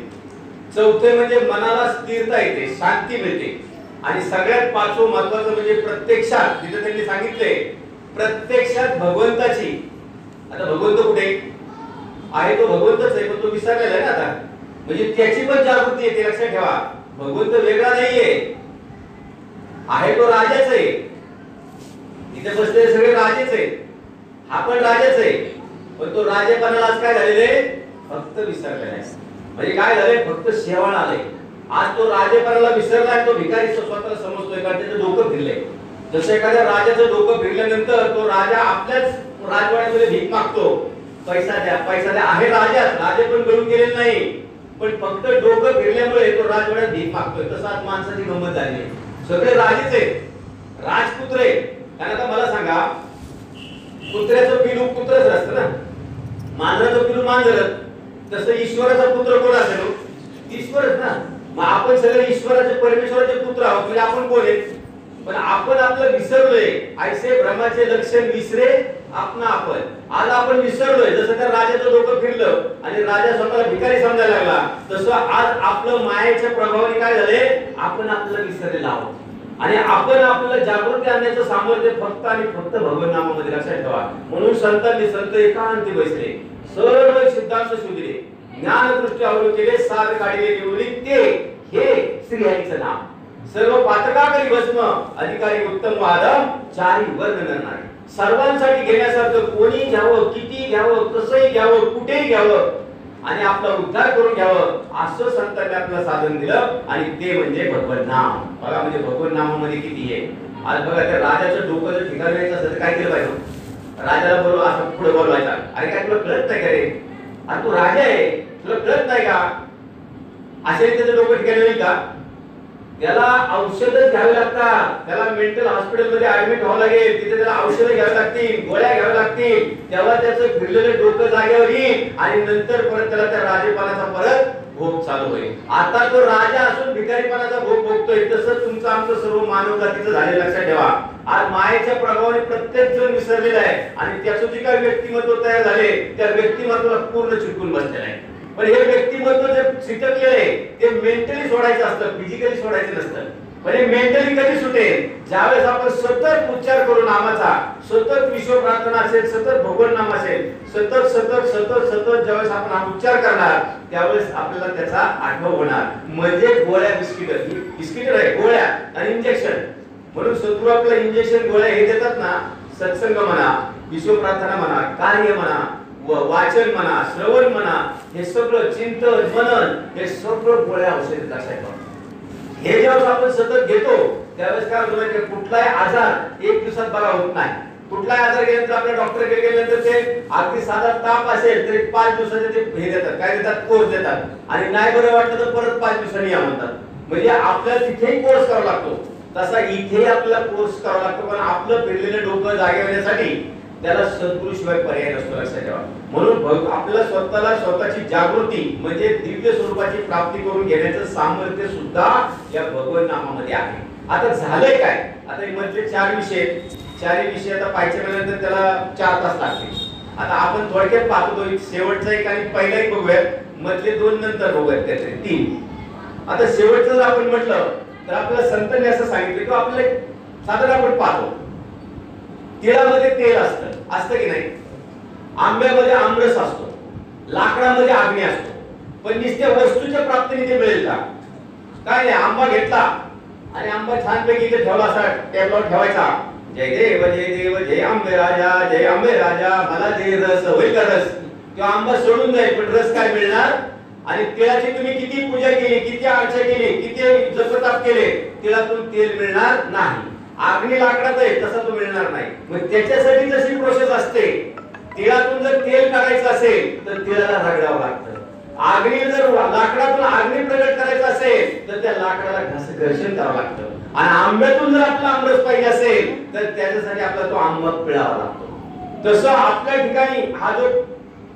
चौथे म्हणजे मनाला स्थिरता येते, शांती मिळते. आणि सगळ्यात 5वं महत्त्वाचं म्हणजे प्रत्यक्षात, जिथे त्यांनी सांगितले प्रत्यक्षात भगवंताची, आता भगवंत कुठे आहे? तो भगवंतच आहे, पण तो विसरलेला आहे ना आता. म्हणजे त्याची पण जागृती येते. लक्षात ठेवा, भगवंत वेगळा नाहीये, आहे तो राजाच आहे. इथे बसलेले सगळे राजेच आहेत, हा पण राजाच आहे, पण तो राजेपणाला आज काय झालेले? फक्त विसरलेला आहे. म्हणजे काय झालंय? फक्त शेवाळ आलंय. आज तो राजेपणाला विसरलाय, तो भिकारी स्वतःला समजतोय, कारण त्याचं डोकं फिरलंय. जसं एखाद्या राजाचं डोकं फिरल्यानंतर तो राजा आपल्याच राजवाड्यामध्ये भीक मागतो, पैसा द्या पैसा द्या. आहे राजे पण गळून गेलेले नाही, पण फक्त डोकं फिरल्यामुळे तो राजवाड्यात भीक मागतोय. तसं आज माणसाची गंमत झाली. सगळे राजेच आहेत, राजपुत्र आहेत. कारण आता मला सांगा, कुत्र्याचं पिलू कुत्रच असतं ना, मांजराचं पिलू मांजरच. तसं ईश्वराचा पुत्र कोण असेल? ईश्वरच ना. मग आपण सगळे ईश्वराचे परमेश्वराचे पुत्र आहोत. म्हणजे आपण कोण आहेत? पण आपण आपलं विसरलोय. ऐसे भ्रमाचे लक्षण विसरे आपण. आज आपण विसरलोय. जसं त्या राजाचं डोकं फिरलं आणि राजा स्वतःला भिकारी समजायला लागला, तसं आज आपलं मायेच्या प्रभावाने काय झाले? आपण आपल्याला विसरलेलो आहोत. आणि आपण आपल्याला जागृती आणण्याचं सामर्थ्य फक्त आणि फक्त भगवत नामामध्ये. लक्षात ठेवा. म्हणून संत एकांती बसले, सर्व सिद्धांत शोधले, ज्ञानदृष्टी अवलोकले, सार काढले निवडले, ते हे श्रीहरीचं नाम. सर्व पातकाकरी भस्म, अधिकारी उत्तम आदम, 4 वर्ण नरनारी. सर्वांसाठी घेण्यासारखं, कोणी घ्यावं, किती घ्यावं, कसंही घ्यावं, कुठेही घ्यावं आणि आपला उद्धार करून घ्यावं, असं संतांनी आपलं साधन दिलं. आणि ते म्हणजे भगवत नाम. बघा, म्हणजे भगवत नामामध्ये किती आहे. आज बघा, त्या राजाचं डोकं जर ठिकाण व्हायचं असेल तर काय केलं पाहिजे? राजाला बोलव, असं पुढे बोलवायचा. अरे काय तुला कळत नाही का रे? अरे तू राजा आहे, तुला कळत नाही का? असे त्याचं डोकं ठिकाणी होईल का? त्याला औषधच घ्यावे लागतात, त्याला मेंटल हॉस्पिटल मध्ये ऍडमिट व्हावं लागेल, तिथे त्याला औषधं घ्यावी लागतील, गोळ्या घ्याव्या लागतील, तेव्हा त्याचं फिरलेलं डोकं जागेवर येईल आणि नंतर परत त्याला त्या राजेपणाचा परत भोग चालू होईल. आता तो राजा असून भिकारीपणाचा भोग भोगतोय. तसं तुमचं आमचं सर्व मानव जातीचं झालेलं. लक्षात ठेवा. आज मायेच्या प्रभावाने प्रत्येक जण विसरलेला आहे आणि त्याचं जे काही व्यक्तिमत्व तयार झाले, त्या व्यक्तिमत्वाला पूर्ण चिटकून बसलेलं आहे. पण हे व्यक्तिमत्व जे चिटकलेलं आहे ते मेंटली सोडायचं असतं, फिजिकली सोडायचं नसतं. पण हे मेंटली कधी सुटेल? ज्यावेळेस आपण सतत उच्चार करू नामाचा, सतत विश्व प्रार्थना असेल, सतत भगवान नाम असेल, सतत सतत सतत सतत ज्यावेळेस आपण हा उच्चार करणार, त्यावेळेस आपल्याला त्याचा आठवण होणार. म्हणजे गोळ्या बिस्किट आहे, गोळ्या आणि इंजेक्शन. म्हणून शत्रू आपल्याला इंजेक्शन गोळ्या हे देतात ना, सत्संग म्हणा, विश्व प्रार्थना म्हणा, कार्य म्हणा, वाचन म्हणा, श्रवण म्हणा, हे सगळं चिंतन मनन, हे सगळं गोळ्या औषध. लक्षात ठेवा. हे जेव्हा आपण सतत घेतो त्यावेळेस काय होतं? कुठलाही आजार 1 दिवसात बरा होत नाही. कुठलाही आजार गेल्यानंतर आपल्या डॉक्टरकडे गेल्यानंतर ते अगदी साधा ताप असेल तरी 5 दिवसाचे ते हे देतात, काय देतात, कोर्स देतात. आणि नाही बरं वाटलं तर परत 5 दिवसांनी या म्हणतात. म्हणजे आपल्याला तिथेही कोर्स करावा लागतो, तसा इथे आपल्याला कोर्स करावा लागतो. पण आपलं फिरलेलं डोकं जागे होण्यासाठी त्याला सद्गुरूशिवाय पर्याय नसतो, लक्षात ठेवा. म्हणून आपल्याला स्वतःची जागृती म्हणजे दिव्य स्वरूपाची प्राप्ती करून घेण्याचं सामर्थ्य सुद्धा या भगवत नामामध्ये आहे. आता झालंय काय, आता मधले 4 विषय आता पाहिजे म्हणल्यानंतर त्याला 4 तास लागतील. आता आपण थोडक्यात पाहतो, शेवटचा एक आणि पहिला एक बघूयात, मधले 2 नंतर बघूयात, त्याचे 3. आता शेवटचं जर आपण म्हटलं तर आपल्याला संतांनी असं सांगितलं की आपल्याला साधारण आपण पाहतो तिळामध्ये तेल असतं की नाही, आंब्यामध्ये आमरस असतो, लाकडामध्ये अग्नी असतो. पण नुसत्या वस्तूच्या प्राप्तीने ते मिळेल का? काय नाही, आंबा घेतला आणि आंबा छानपैकी इथे ठेवला, असा टेबलावर ठेवायचा, जय देव जय आंबे राजा मला दे रस, होईल का रस? किंवा आंबा सोडून जाईल पण रस काय मिळणार? आणि तिळाची तुम्ही किती पूजा केली, किती अर्चा केली, किती जपताप केले, तिळातून तेल मिळणार नाही. अग्नी लाकडात आहे तसा तो मिळणार नाही. मग त्याच्यासाठी जशी प्रोसेस असते, तिळातून जर तेल काढायचं असेल तर तिळाला रगडावं लागतं. अग्नी जर लाकडातून अग्नी प्रगट करायचा असेल तर त्या लाकडाला घर्षण करावं लागतं. आणि आंब्यातून जर आपला आमरस पाहिजे असेल तर त्याच्यासाठी आपल्याला तो आंबा पिळावा लागतो. तसं आपल्या ठिकाणी हा जो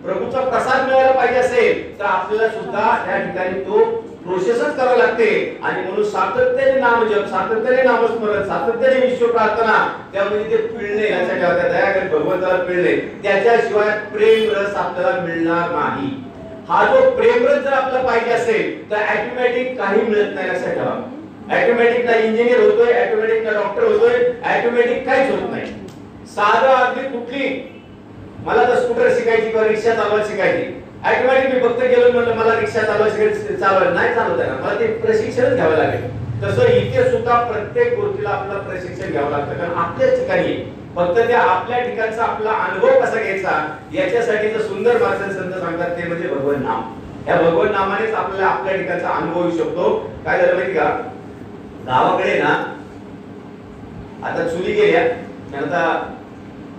प्रभूचा प्रसाद मिळायला पाहिजे असेल तर आपल्याला सुद्धा त्या ठिकाणी तो प्रोसेसच करावी लागते. आणि म्हणून सातत्याने नामजप, सातत्याने नामस्मरण, सातत्याने विश्व प्रार्थना, त्यामध्ये ते पिळणे, लक्षात ठेवा, त्या दयागर भगवंताला पिळणे, त्याच्याशिवाय प्रेम रस आपल्याला मिळणार नाही. हा जो प्रेम रस जर आपल्याला पाहिजे असेल तर ऑटोमॅटिक काही मिळत नाही, लक्षात ठेवा. ऑटोमॅटिक ना इंजिनियर होतोय, ऑटोमॅटिक ना डॉक्टर होतोय, ऑटोमॅटिक काहीच होत नाही. साधं अगदी कुठली, मला तर स्कूटर शिकायची किंवा रिक्षा चालवायला शिकायची, ऑटोमॅटिक मी फक्त गेलो म्हटलं मला रिक्षा चालवायला नाही चालवता येणार, मला ते प्रशिक्षणच घ्यावं लागेल. तसं इथे सुद्धा प्रत्येक गोष्टीला आपल्याला प्रशिक्षण घ्यावं लागतं. कारण आपल्याच ठिकाणी फक्त त्या आपल्या ठिकाणचा आपला अनुभव कसा घ्यायचा याच्यासाठीचं सुंदर भाषण संत सांगतात, ते म्हणजे भगवत नाम. या भगवत नामानेच आपल्याला आपल्या ठिकाणचा अनुभव येऊ शकतो. काय झालं माहिती का, गावाकडे ना आता चुली गेल्या, आता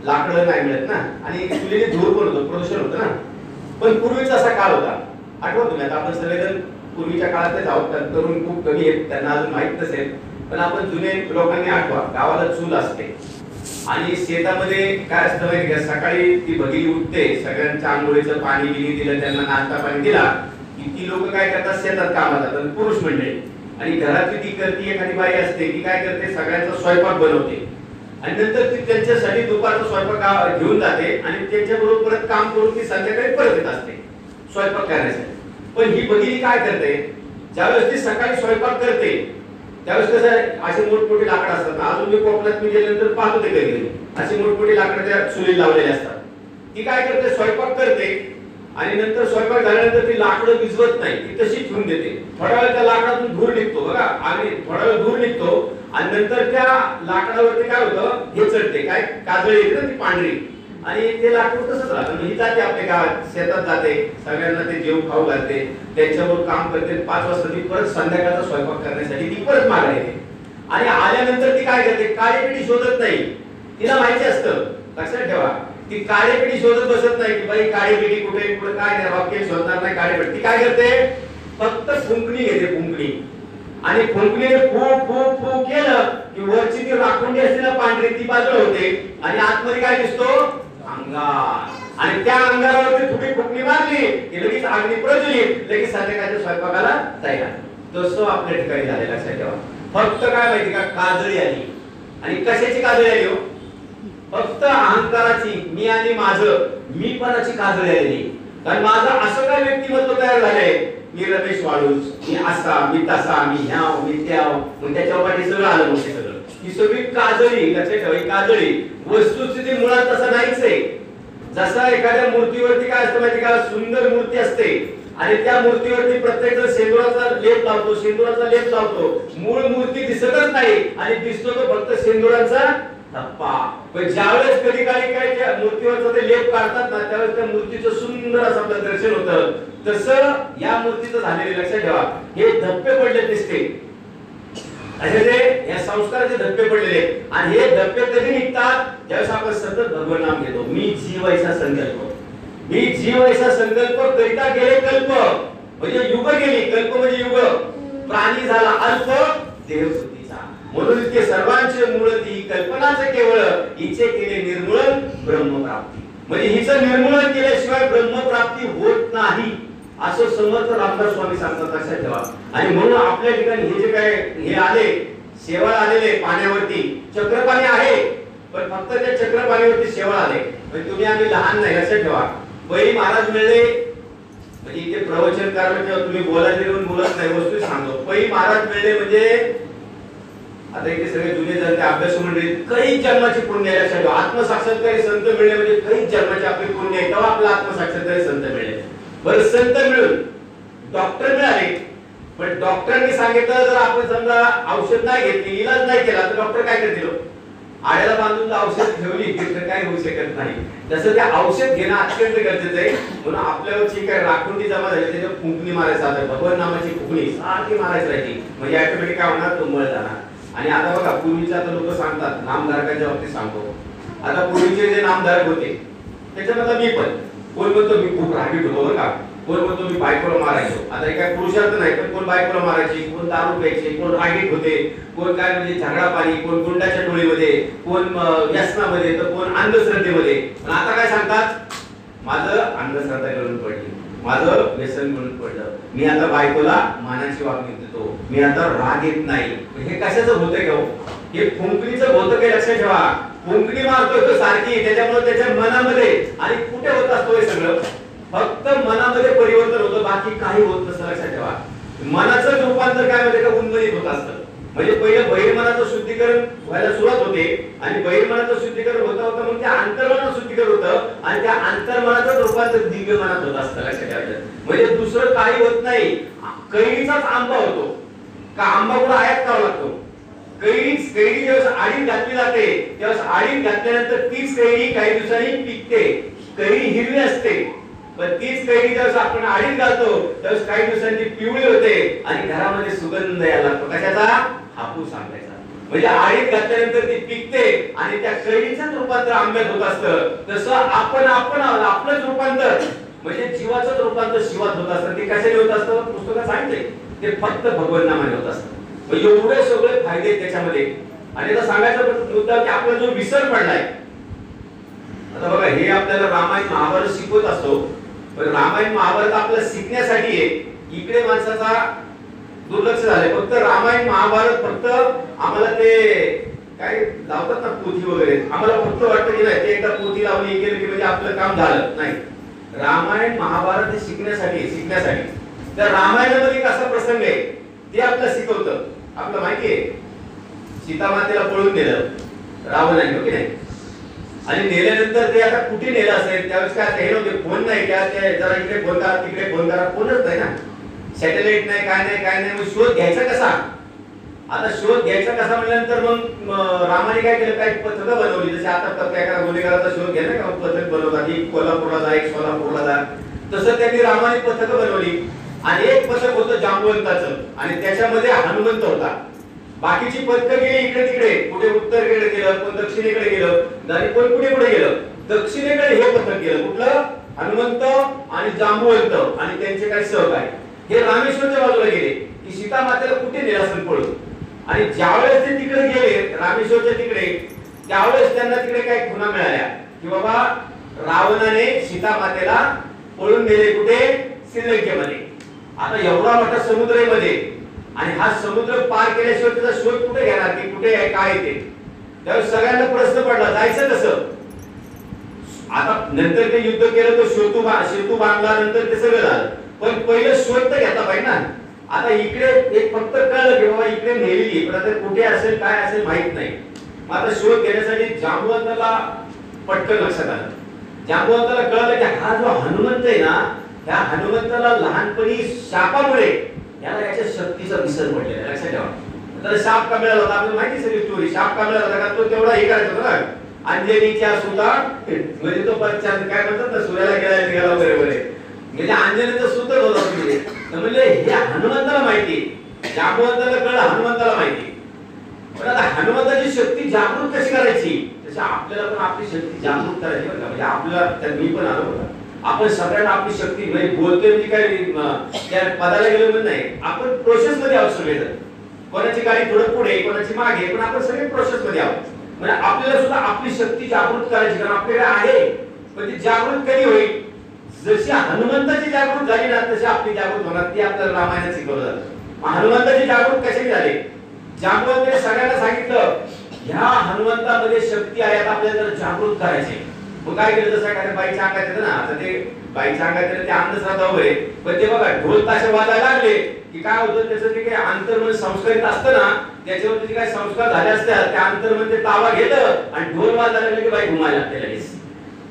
लाकडं नाही मिळत ना, आणि चुलीने धूर पण होतो, प्रदूषण होतं ना. पण पूर्वीचा असा काळ होता, आठवत तुम्ही, आता आपण सगळेजण पूर्वीच्या काळातच आहोत, तरुण खूप कमी आहेत, त्यांना अजून माहित नसेल, पण आपण जुने लोकांनी आठवा, गावाला चूल असते आणि शेतामध्ये काय असतं माहिती का, सकाळी ती भगिनी उठते, सगळ्यांच्या आंघोळीचं पाणी बिनी दिलं, त्यांना नाश्ता पाणी दिला की ती लोक काय करतात, शेतात कामाला जातात, पुरुष मंडळी. आणि घरातली ती करती एखादी बाई असते, ती काय करते, सगळ्यांचा स्वयंपाक बनवते आणि नंतर ती त्यांच्यासाठी दुपारचा स्वयंपाक घेऊन जाते आणि त्यांच्याबरोबर परत काम करून ती संध्याकाळी परत येत असते स्वयंपाक करण्यासाठी. पण ही भगिनी काय करते, ज्यावेळेस ती सकाळी स्वयंपाक करते त्यावेळेस कसं आहे, असे मोठमोठे लाकडं असतात. अजून मी कोकणात मी गेल्यानंतर पाहतो ते कधी असे मोठमोठे लाकडं त्या चुलीला लावलेले असतात. ती काय करते, स्वयंपाक करते आणि नंतर स्वयंपाक झाल्यानंतर ती लाकडं विझवत नाही, ती तशी ठेवून देते. थोड्या वेळ त्या लाकडातून धूर निघतो बघा, आणि थोडा वेळ धूर निघतो आणि नंतर त्या लाकडावरती काय होतं, हे चढते, काय काजळी येते ना ती पांढरी, आणि ते लाकूड तसंच राहतं. म्हणजे जाते आपल्या गावात, शेतात जाते, सगळ्यांना ते जेवण खाऊ घालते, त्यांच्यावर काम करते. 5 वाजता ती परत संध्याकाळचा स्वयंपाक करण्यासाठी ती परत मागे येते. आणि आल्यानंतर ती काय करते, काळी पिढी शोधत नाही, तिला माहिती असतं, लक्षात ठेवा, ती काळी पिढी शोधत बसत नाही की बाई काळी पिढी कुठे कुठे काय नाही, वाक्य शोधणार नाही काळी पिढी. ती काय करते, फक्त फुंकणी घेते, फुंकणी, आणि फुंकणीने फूक फूक फूक केलं की वरची ती राखुंडी असते ना पांढरी, ती बाजूला होते आणि आतमध्ये काय दिसतो, अंगार. आणि त्या अंगारावरती थोडी फुंकणी मारली की लगेच अग्नी प्रज्वली, लगेच संध्याकाळच्या स्वयंपाकाला तयार. तसं आपल्या ठिकाणी झालेलं, लक्षात ठेवा. फक्त काय माहिती का, काजळी आली. आणि कशाची काजळी आली हो, फक्त अहंकाराची, मी आणि माझं, मी पणाची काजळी आलेली. कारण माझं असं काय व्यक्तिमत्व तयार झालंय, मी रमेश वाळूच, मी असा, मी तसा, मी ह्याव, मी त्याव, मग त्याच्यावर सगळं आलं. मग सगळं ही सगळी काजळी, लक्षात ठेवा, काजळी. वस्तुस्थिती मुळात तसं नाहीच आहे. जसा एखाद्या मूर्तीवरती काय असतं माहिती का, सुंदर मूर्ती असते आणि त्या मूर्तीवरती प्रत्येक जण सिंदुराचा लेप लावतो, सिंदुराचा लेप लावतो, मूळ मूर्ती दिसतच नाही आणि दिसतो तो फक्त सिंदुराचा धप्पा. पण ज्यावेळेस कधी काही काय त्या मूर्तीवरचा ते लेप काढतात ना, त्यावेळेस त्या मूर्तीचं सुंदर असं आपलं दर्शन होतं. तसं या मूर्तीचं झालेलं, लक्षात ठेवा, हे धप्पे पडले दिसते.
असे जे या संस्काराचे धप्पे पडलेले आणि हे धप्पे कधी निघतात ज्यावेळेस आपण सतत भगवान नाम घेतो. मी जीवायचा संकल्प, मी जीवायचा संकल्प करिता गेले कल्प, म्हणजे युग गेली, कल्प म्हणजे युग, प्राणी झाला अल्प देहबुद्धीचा, म्हणून इतके सर्वांचे मूळ ती कल्पनाचे केवळ हिचे केले निर्मूलन ब्रह्मप्राप्ती, म्हणजे हिचं निर्मूलन केल्याशिवाय ब्रह्मप्राप्ती होत नाही असं समर्थ रामदास स्वामी सांगतात. लक्षात ठेवा. आणि म्हणून आपल्या ठिकाणी हे जे काय हे आले शेवाळ आलेले पाण्यावरती, चक्रपाणी आहे पण फक्त त्या चक्रपाणीवरती शेवाळ आले, म्हणजे तुम्ही आम्ही लहान नाही. लक्षात ठेवा. पै महाराज मिळले म्हणजे इथे प्रवचन करायला किंवा तुम्ही बोलायला येऊन बोलत नाही, वस्तू सांगतो. पै महाराज मिळले म्हणजे आता इथे सगळे जुने जण ते अभ्यास मंडळी काही जन्माची पुण्य आहे. लक्षात ठेवा. आत्मसाक्षात्कारी संत मिळले म्हणजे काही जन्माची आपली पुण्य आहे, तेव्हा आपला आत्मसाक्षात्कारी संत मिळले. बरं संत मिळून डॉक्टर मिळाले, पण डॉक्टरांनी सांगितलं जर आपण समजा औषध नाही घेतली, इलाज नाही केला तर डॉक्टर काय करतील? आड्याला बांधून औषध ठेवली तर काय होऊ शकत नाही. तसं ते औषध घेणं अत्यंत गरजेचं आहे. म्हणून आपल्यावरची काय राखुंडी जमा झाली त्याच्यावर फुंकणी मारायचं, आता भगवान नामाची फुंकणी सारखी मारायची राहायची, म्हणजे ऑटोमॅटिक काय होणार? तुंबळ जाणार. आणि आता बघा पूर्वीचे आता लोक सांगतात, नामधारकांच्या बाबतीत सांगतो, आता पूर्वीचे जे नामधारक होते त्याच्यामध्ये मी पण कोण म्हणतो मी खूप रागीट होतो बरं का, कोण म्हणतो मी बायकोला मारायचो. आता हे काय पुरुषार्थ नाही, पण कोण बायकोला मारायची, कोण दारू प्यायचे, कोण रागीट होते, कोण काय म्हणजे झगडा पाणी, कोण गुंडाच्या टोळीमध्ये, कोण व्यसनामध्ये, तर कोण अंधश्रद्धेमध्ये. पण आता काय सांगतात? माझं अंधश्रद्धा करून पडली, माझं व्यसन म्हणून पडलं, मी आता बायकोला मानाची वागणूक देतो, मी आता राग येत नाही. हे कशाचं होतंय का? हे फुंकणीचं होतं काही. लक्षात ठेवा. फुंकणी मारतोय तो सारखी, त्याच्यामुळे त्याच्या मनामध्ये आणि कुठे होत असतो हे सगळं? फक्त मनामध्ये परिवर्तन होतं, बाकी काही होत नसतं. लक्षात ठेवा. मनाचं रूपांतर काय म्हणजे का उन्मनीत होत असतं. म्हणजे पहिलं बहिर्मनाचं शुद्धीकरण व्हायला सुरुवात होते आणि बहिर्मनाचं शुद्धीकरण होता होता मग त्या अंतर्मनाचं शुद्धीकरण होतं आणि त्या अंतर्मनाचं रूपांतर दिव्य मनात होत असतं. लक्षात ठेवायचं. म्हणजे दुसरं काही होत नाही. कैरीचाच आंबा होतो का? आंबा कुठं आयात करावा लागतो? कैरी ज्यावेळेस आडीत घातली जाते त्यावेळेस आडीत घातल्यानंतर तीच कैरी काही दिवसांनी पिकते. कैरी हिरवी असते, पण तीच कैरी ज्यावेळेस आपण आडीत घालतो त्यावेळेस काही दिवसांनी पिवळी होते आणि घरामध्ये सुगंध यायला लागतो. कशाचा? हापूस आंब्याचा. म्हणजे आडीत घातल्यानंतर ती पिकते आणि त्या कैरीचंच रूपांतर आंब्यात होत असतं. तसं आपण आपलंच रूपांतर म्हणजे जीवाचंच रूपांतर शिवात होत असतं. ते कशाने होत असतं? पुस्तकात सांगितलंय ते फक्त भगवान नामाने होत असतं. एवढे सगळे फायदे आहेत त्याच्यामध्ये. आणि आता सांगायचा मुद्दा की आपला जो विसर पडलाय, आता बघा हे आपल्याला रामायण महाभारत शिकवत असतो, पण रामायण महाभारत आपल्याला शिकण्यासाठी आहे. इकडे माणसाचा दुर्लक्ष झालंय. फक्त रामायण महाभारत फक्त आम्हाला ते काय लावतात ना पोथी वगैरे, आम्हाला फक्त वाटतं की नाही ते एकदा पोथी लावली गेली की म्हणजे आपलं काम झालं. नाही, रामायण महाभारत हे शिकण्यासाठी. तर रामायणामध्ये कसा प्रसंग आहे ते आपल्याला शिकवतं. आपल्याला माहिती आहे सीता मातेला पळून नेलं रावणाने, हो की नाही? आणि नेल्यानंतर ते आता कुठे नेलं असेल त्यावेळेस काय हे नव्हते, फोन नाही का, ते जरा इकडे फोन करा तिकडे फोन करा, फोनच नाही ना, सॅटेलाइट नाही, काय नाही. मग शोध घ्यायचा कसा? आता शोध घ्यायचा कसा म्हटल्यानंतर मग रामाने काय केलं, काही पथकं बनवली. जसे आता एखादा गुन्हेगाराचा शोध घ्या ना, पथक बनवतात, एक कोल्हापूरला जा, एक सोलापूरला जा. तसं त्यांनी रामाने पथकं बनवली आणि एक पथक होतं जांबुवंताचं आणि त्याच्यामध्ये हनुमंत होता. बाकीची पथकं गेली इकडे तिकडे, कुठे उत्तरेकडे गेलं, कोण दक्षिणेकडे गेलं आणि कोण कुठे गेलं. दक्षिणेकडे हे पथक गेलं, कुठलं? हनुमंत आणि जांबुवंत आणि त्यांचे काही सहकारी हे रामेश्वरच्या बाजूला गेले की सीता मातेला कुठे नेलं असेल पळून. आणि ज्यावेळेस ते तिकडे गेले रामेश्वरच्या तिकडे, त्यावेळेस त्यांना तिकडे काही खुणा मिळाल्या की बाबा रावणाने सीता मातेला पळून नेले. कुठे? श्रीलंकेमध्ये. आता एवढा मोठा समुद्र आहे मध्ये आणि हा समुद्र पार केल्याशिवाय त्याचा शोध कुठे घेणार की कुठे आहे काय ते? त्यावेळेस सगळ्यांना प्रश्न पडला जायचं कसं. आता नंतर ते युद्ध केलं तर सेतू बांधला, नंतर ते सगळं झालं, पण पहिलं शोध तर घेतला पाहिजे ना. आता इकडे एक फक्त कळलं की बाबा इकडे नेलेली, पण आता कुठे असेल काय असेल माहित नाही. मग आता शोध घेण्यासाठी जांबुवंताला पटकन लक्षात आलं. जांबुवंताला कळलं की हा जो हनुमंत आहे ना, त्या हनुमंताला लहानपणी शापामुळे याला याच्या शक्तीचा विसर पडलेला आहे. लक्षात ठेवा. तर शाप का मिळाला होता आपल्याला माहिती सगळी स्टोरी. शाप का मिळाला होता का? तो तेवढा हे करायचा होता ना, अंजनीच्या सुता म्हणजे तो परचान काय म्हणतात ना, सूर्याला गेला बरोबर आहे, म्हणजे अंजनीचा सुतच होता. म्हणजे हे हनुमंताला माहिती, जांबुवंताला कळलं, हनुमंताला माहिती. पण आता हनुमंताची शक्ती जागृत कशी करायची, तशी आपल्याला पण आपली शक्ती जागृत करायची बरं का. म्हणजे आपल्याला त्यात मी पण आलो बघा. आपण सगळ्यांना आपली शक्ती म्हणजे बोलतोय म्हणजे काय त्या पदाला गेलो म्हणून नाही, आपण प्रोसेस मध्ये आहोत सगळेजण. कोणाची गाडी थोडं पुढे कोणाची मागे, पण आपण सगळे प्रोसेस मध्ये आहोत. म्हणजे आपल्याला सुद्धा आपली शक्ती जागृत करायची, कारण आपल्याकडे आहे. पण ती जागृत कधी होईल, जशी हनुमंताची जागृत झाली ना तशी आपली जागृत होणार. ती आपल्याला रामायणात शिकवलं जातं. हनुमंताची जागृत कशी झाली, जागृत सगळ्यांना सांगितलं ह्या हनुमंतामध्ये शक्ती आहे, आता आपल्याला जागृत करायची. मग काय केलं, जसं एखाद्या बाईच्या अंगात येतं ना, आता ते बाईच्या अंगात येतं ते अंधश्रद्धा वगैरे, पण ते बघा ढोल ताशे वाजायला लागले की काय होतं, त्याचं जे काही अंतर्मन संस्कारित असतं ना, त्याच्यावरती जे काही संस्कार झाले असतात त्या अंतर्मन ते ताबा घेतं आणि ढोल वाजायला लागले की बाई घुमायला लागते लगेच.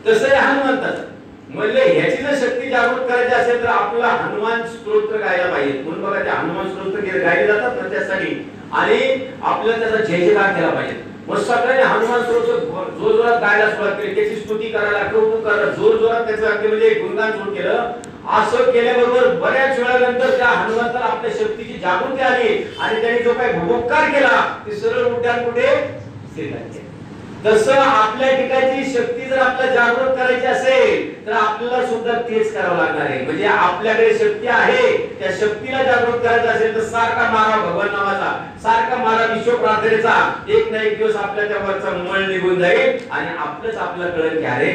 तसं आहे हनुमंताचं. म्हणजे ह्याची जर शक्ती जागृत करायची असेल तर आपल्याला हनुमान स्तोत्र गायला पाहिजे. म्हणून बघा ते हनुमान स्तोत्र गायले जातात ना त्यासाठी, आणि आपल्याला त्याचा जय जयकार केला पाहिजे. मग सगळ्यांनी हनुमान स्तोत्र जोर जोरात गायला सुरुवात केली, त्याची स्तुती करायला, कौतुक करायला, जोर जोरात त्याचं अगदी म्हणजे गुणगान सुरू केलं. असं केल्याबरोबर बऱ्याच वेळानंतर त्या हनुमंताला आपल्या शक्तीची जागृती आली आणि त्यांनी जो काही भूमोपकार केला ते सरळ उड्डाण कुठे श्रीलंकेत. तसं आपल्या ठिकाणची शक्ती जर आपल्याला जागृत करायची असेल तर आपल्याला सुद्धा तेच करावं लागणार आहे. म्हणजे आपल्याकडे शक्ती आहे, त्या शक्तीला जागृत करायचं असेल तर सारखा मारा भगवान नावाचा, सारखा मारा विश्व प्रार्थनेचा. एक ना एक दिवस आपल्या त्या वरचा मळ निघून जाईल आणि आपलंच आपल्याला कळेल की अरे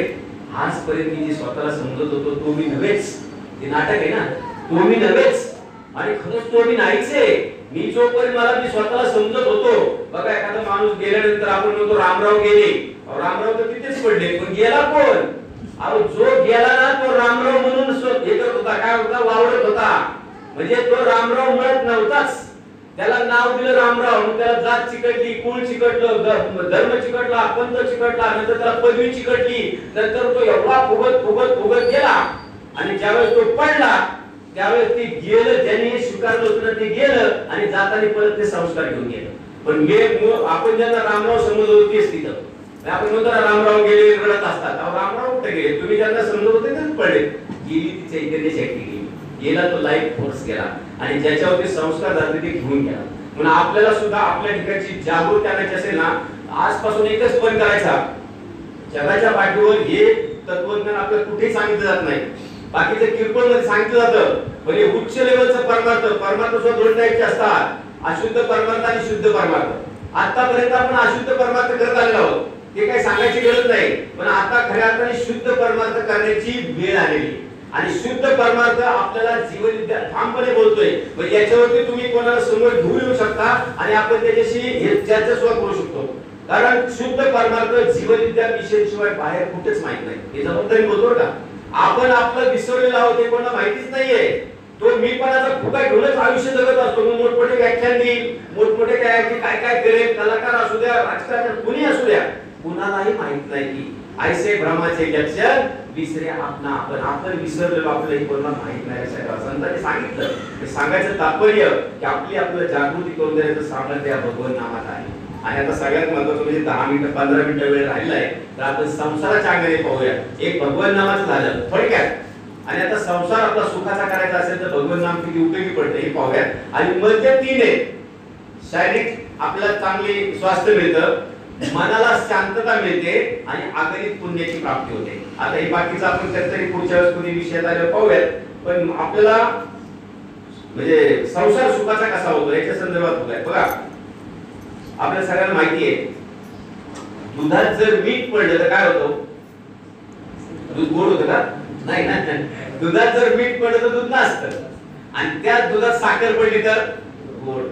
आजपर्यंत मी जे स्वतःला समजत होतो तो मी नव्हेच. ते नाटक आहे ना, तो मी नव्हेच आणि खरंच तो मी नाहीच आहे. मी जोपर्यंत मला मी स्वतःला समजत होतो, बघा एखादा माणूस गेल्यानंतर आपण म्हणतो रामराव गेले, रामराव तर तिथेच पडले, पण गेला कोण? अहो जो गेला ना तो रामराव म्हणून हे करत होता, काय होता, वावरत होता. म्हणजे तो रामराव म्हणत नव्हताच, त्याला नाव दिलं रामराव. मग त्याला जात चिकटली, कुळ चिकटलं, धर्म चिकटला, पंथ चिकटला, नंतर त्याला पदवी चिकटली. नंतर तो एवढा फुगत फुगत फुगत गेला आणि ज्यावेळेस तो पडला त्यावेळेस ते गेलं, ज्यांनी हे स्वीकारलं होतं ते गेलं आणि जाताना परत ते संस्कार घेऊन गेलं. पण आपण ज्यांना रामराव समजत होतो तेच तिथं आपण म्हणतो ना रामराव गेले रडत असतात. रामराव कुठे गेले, तुम्ही ज्यांना समजत होते तेच पडले. गेली ती चैतन्य शक्ती गेली, गेला तो लाईफ फोर्स गेला आणि ज्याच्यावरती संस्कार झाले ते घेऊन गेला. म्हणून आपल्याला सुद्धा आपल्या ठिकाणची जागृती आणायची असेल ना, आजपासून एकच पण करायचा, जगाच्या पाठीवर हे तत्वज्ञान आपल्याला कुठेही सांगितलं जात नाही. बाकीचं किरकोळ मध्ये सांगितलं जातं, म्हणजे उच्च लेवलचं परमार्थ सुद्धा दोन टाईपचे असतात, अशुद्ध परमार्थ आणि शुद्ध परमार्थ. आतापर्यंत आपण अशुद्ध परमार्थ करत आलेलो आहोत, ते काही सांगायची गरज नाही. पण आता खऱ्या अर्थाने शुद्ध परमार्थ करण्याची वेळ आलेली आणि शुद्ध परमार्थ आपल्याला जीवनविद्या ठामपणे बोलतोय. म्हणजे याच्यावरती तुम्ही कोणाला समोर घेऊन येऊ शकता आणि आपण त्याच्याशी चर्चा सुद्धा करू शकतो. कारण शुद्ध परमार्थ जीवनविद्या मिशन शिवाय बाहेर कुठेच माहित नाही. हे जबाबदारी बोलतो का आपण आपलं विसरलेलं आहोत, हे कोणाला माहितीच नाहीये. तो मीपणाचा फुगा घेऊनच आयुष्य जगत असतो. मोठमोठे व्याख्यान देईल, मोठमोठे काय काय करेल, कलाकार असू द्या, राजकारण कुणी असू द्या, कुणालाही माहित नाही की ऐसे भ्रमाचे लक्षण विसरे आपण विसरलेलो आपल्याला कोणाला माहित नाही. संतांनी सांगितलं. हे सांगायचं तात्पर्य की आपल्याला जागृती करून देण्याचं सामर्थ्य या भगवान नामात आहे. आणि आता सगळ्यात महत्त्वाचं म्हणजे 10 मिनिटं 15 मिनिटं वेळ राहिला आहे, तर आपण संसाराच्या अंगाने पाहूया. एक भगवान नामाचं झालं थोडक्यात, आणि आता संसार आपला सुखाचा करायचा असेल तर भगवान नाम किती उपयोगी पडते हे पाहूया. आणि मध्य 3 आहे, शारीरिक आपल्याला चांगली स्वास्थ्य मिळतं, मनाला शांतता मिळते आणि अगणित पुण्याची प्राप्ती होते. आता हे बाकीचं आपण कधीतरी पुढच्या वेळेस कोणी विषयात आल्यावर पाहूयात. पण आपल्याला म्हणजे संसार सुखाचा कसा होतो याच्या संदर्भात बघूया. बघा आपल्या सगळ्यांना माहिती आहे, दुधात जर मीठ पडलं तर काय होतं, दूध गोड होतं का? नाही ना. दुधात जर मीठ पडलं तर दूध नसतं, आणि त्या दुधात साखर पडली तर गोड.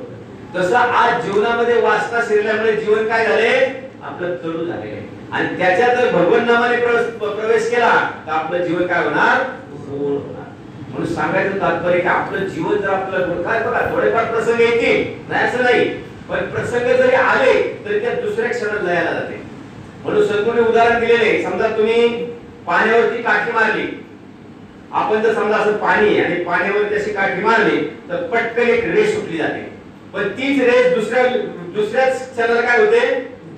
तसं आज जीवनामध्ये वासना शिरल्यामुळे जीवन काय झाले, आपलं कडू झालेलं आहे. आणि त्याच्यात जर भगवान नामाने प्रवेश केला तर आपलं जीवन काय होणार, गोड होणार. म्हणून सांगायचं तात्पर्य की आपलं जीवन जर आपलं काय, बघा थोडेफार प्रसंग येतील, नाही असं नाही, पण प्रसंग जरी आले तरी त्या दुसऱ्या क्षणात लयाला जाते. म्हणून सद्गुरूने उदाहरण दिलेले, समजा तुम्ही पाण्यावरती काठी मारली, आपण जर समजा असं पाणी आणि पाण्यावरती अशी काठी मारली तर पटकन एक रेष सुटली जाते. पण तीच रेष दुसऱ्याच क्षणाला काय होते,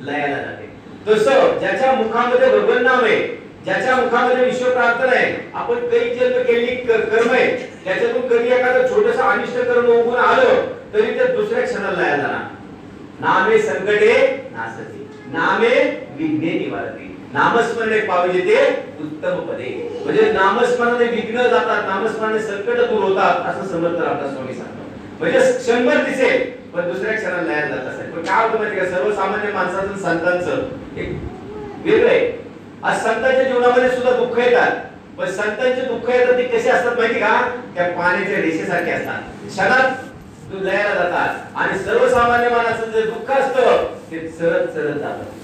लयाला जाते. तसं ज्याच्या मुखामध्ये भगवान नाम आहे, ज्याच्या मुखामध्ये विश्व प्रार्थना आहे, आपण काही जन्म केलेली कर्म आहे, त्याच्यातून कधी एखादं छोटंसं अनिष्ट कर्म उगून आलं तरी ते दुसऱ्या क्षणाला लयाला जाणार. नामे संकटे नासते, नामे विघ्ने निवारते, नामस्मरणे पावजे ते उत्तम पदे. म्हणजे नामस्मरणाने विघ्न जातात, नामस्मरणाने संकट दूर होतात असं समर्थ रामदास स्वामी सांगतात. म्हणजे क्षणभर दिसेल पण दुसऱ्या क्षणाला लयाला जात असेल. पण काय होतं माहिती का, सर्वसामान्य माणसाचं आणि संतांचं एक वेगळं आहे. आज संतांच्या जीवनामध्ये सुद्धा दुःख येतात, पण संतांचे दुःख येतात ते कसे असतात माहिती का, त्या पाण्याच्या रेषेसारखे असतात, क्षणात लयाला जातात. आणि सर्वसामान्य माणसाचं जे दुःख असतं ते चरत चरत जातं.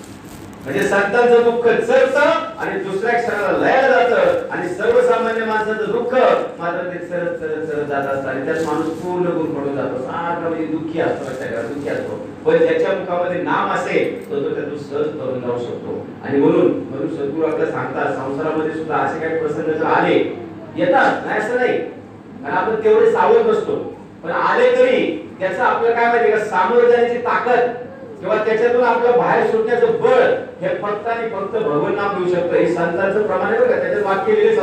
म्हणजे संतांचं दुःख चरतं आणि दुसऱ्या क्षणाला लयाला जातं, आणि सर्वसामान्य माणसाचं दुःख मात्र ते चरत चरत चरत जात असतं आणि त्यात माणूस पूर्ण गुरफटून जातो, सारखा म्हणजे दुःखी असतो, दुःखी असतो. पण ज्याच्या मुखामध्ये नाम असेल तर तो त्यातून सहज करून जाऊ शकतो. आणि म्हणून सद्गुरू आपल्याला सांगतात, संसारामध्ये सुद्धा असे काही प्रसंग जर आले, येतात नाही असं नाही, कारण आपण तेवढे सावध नसतो, पण आले तरी त्याचं आपल्याला काय माहिती का, सामोरं जाण्याची ताकद किंवा त्याच्यातून आपलं बाहेर सुटण्याचं बळ हे फक्त आणि फक्त भगवान नाम देऊ शकतं. हे संतांचं प्रमाण आहे बघा. त्याच्यात वाक्य लिहिले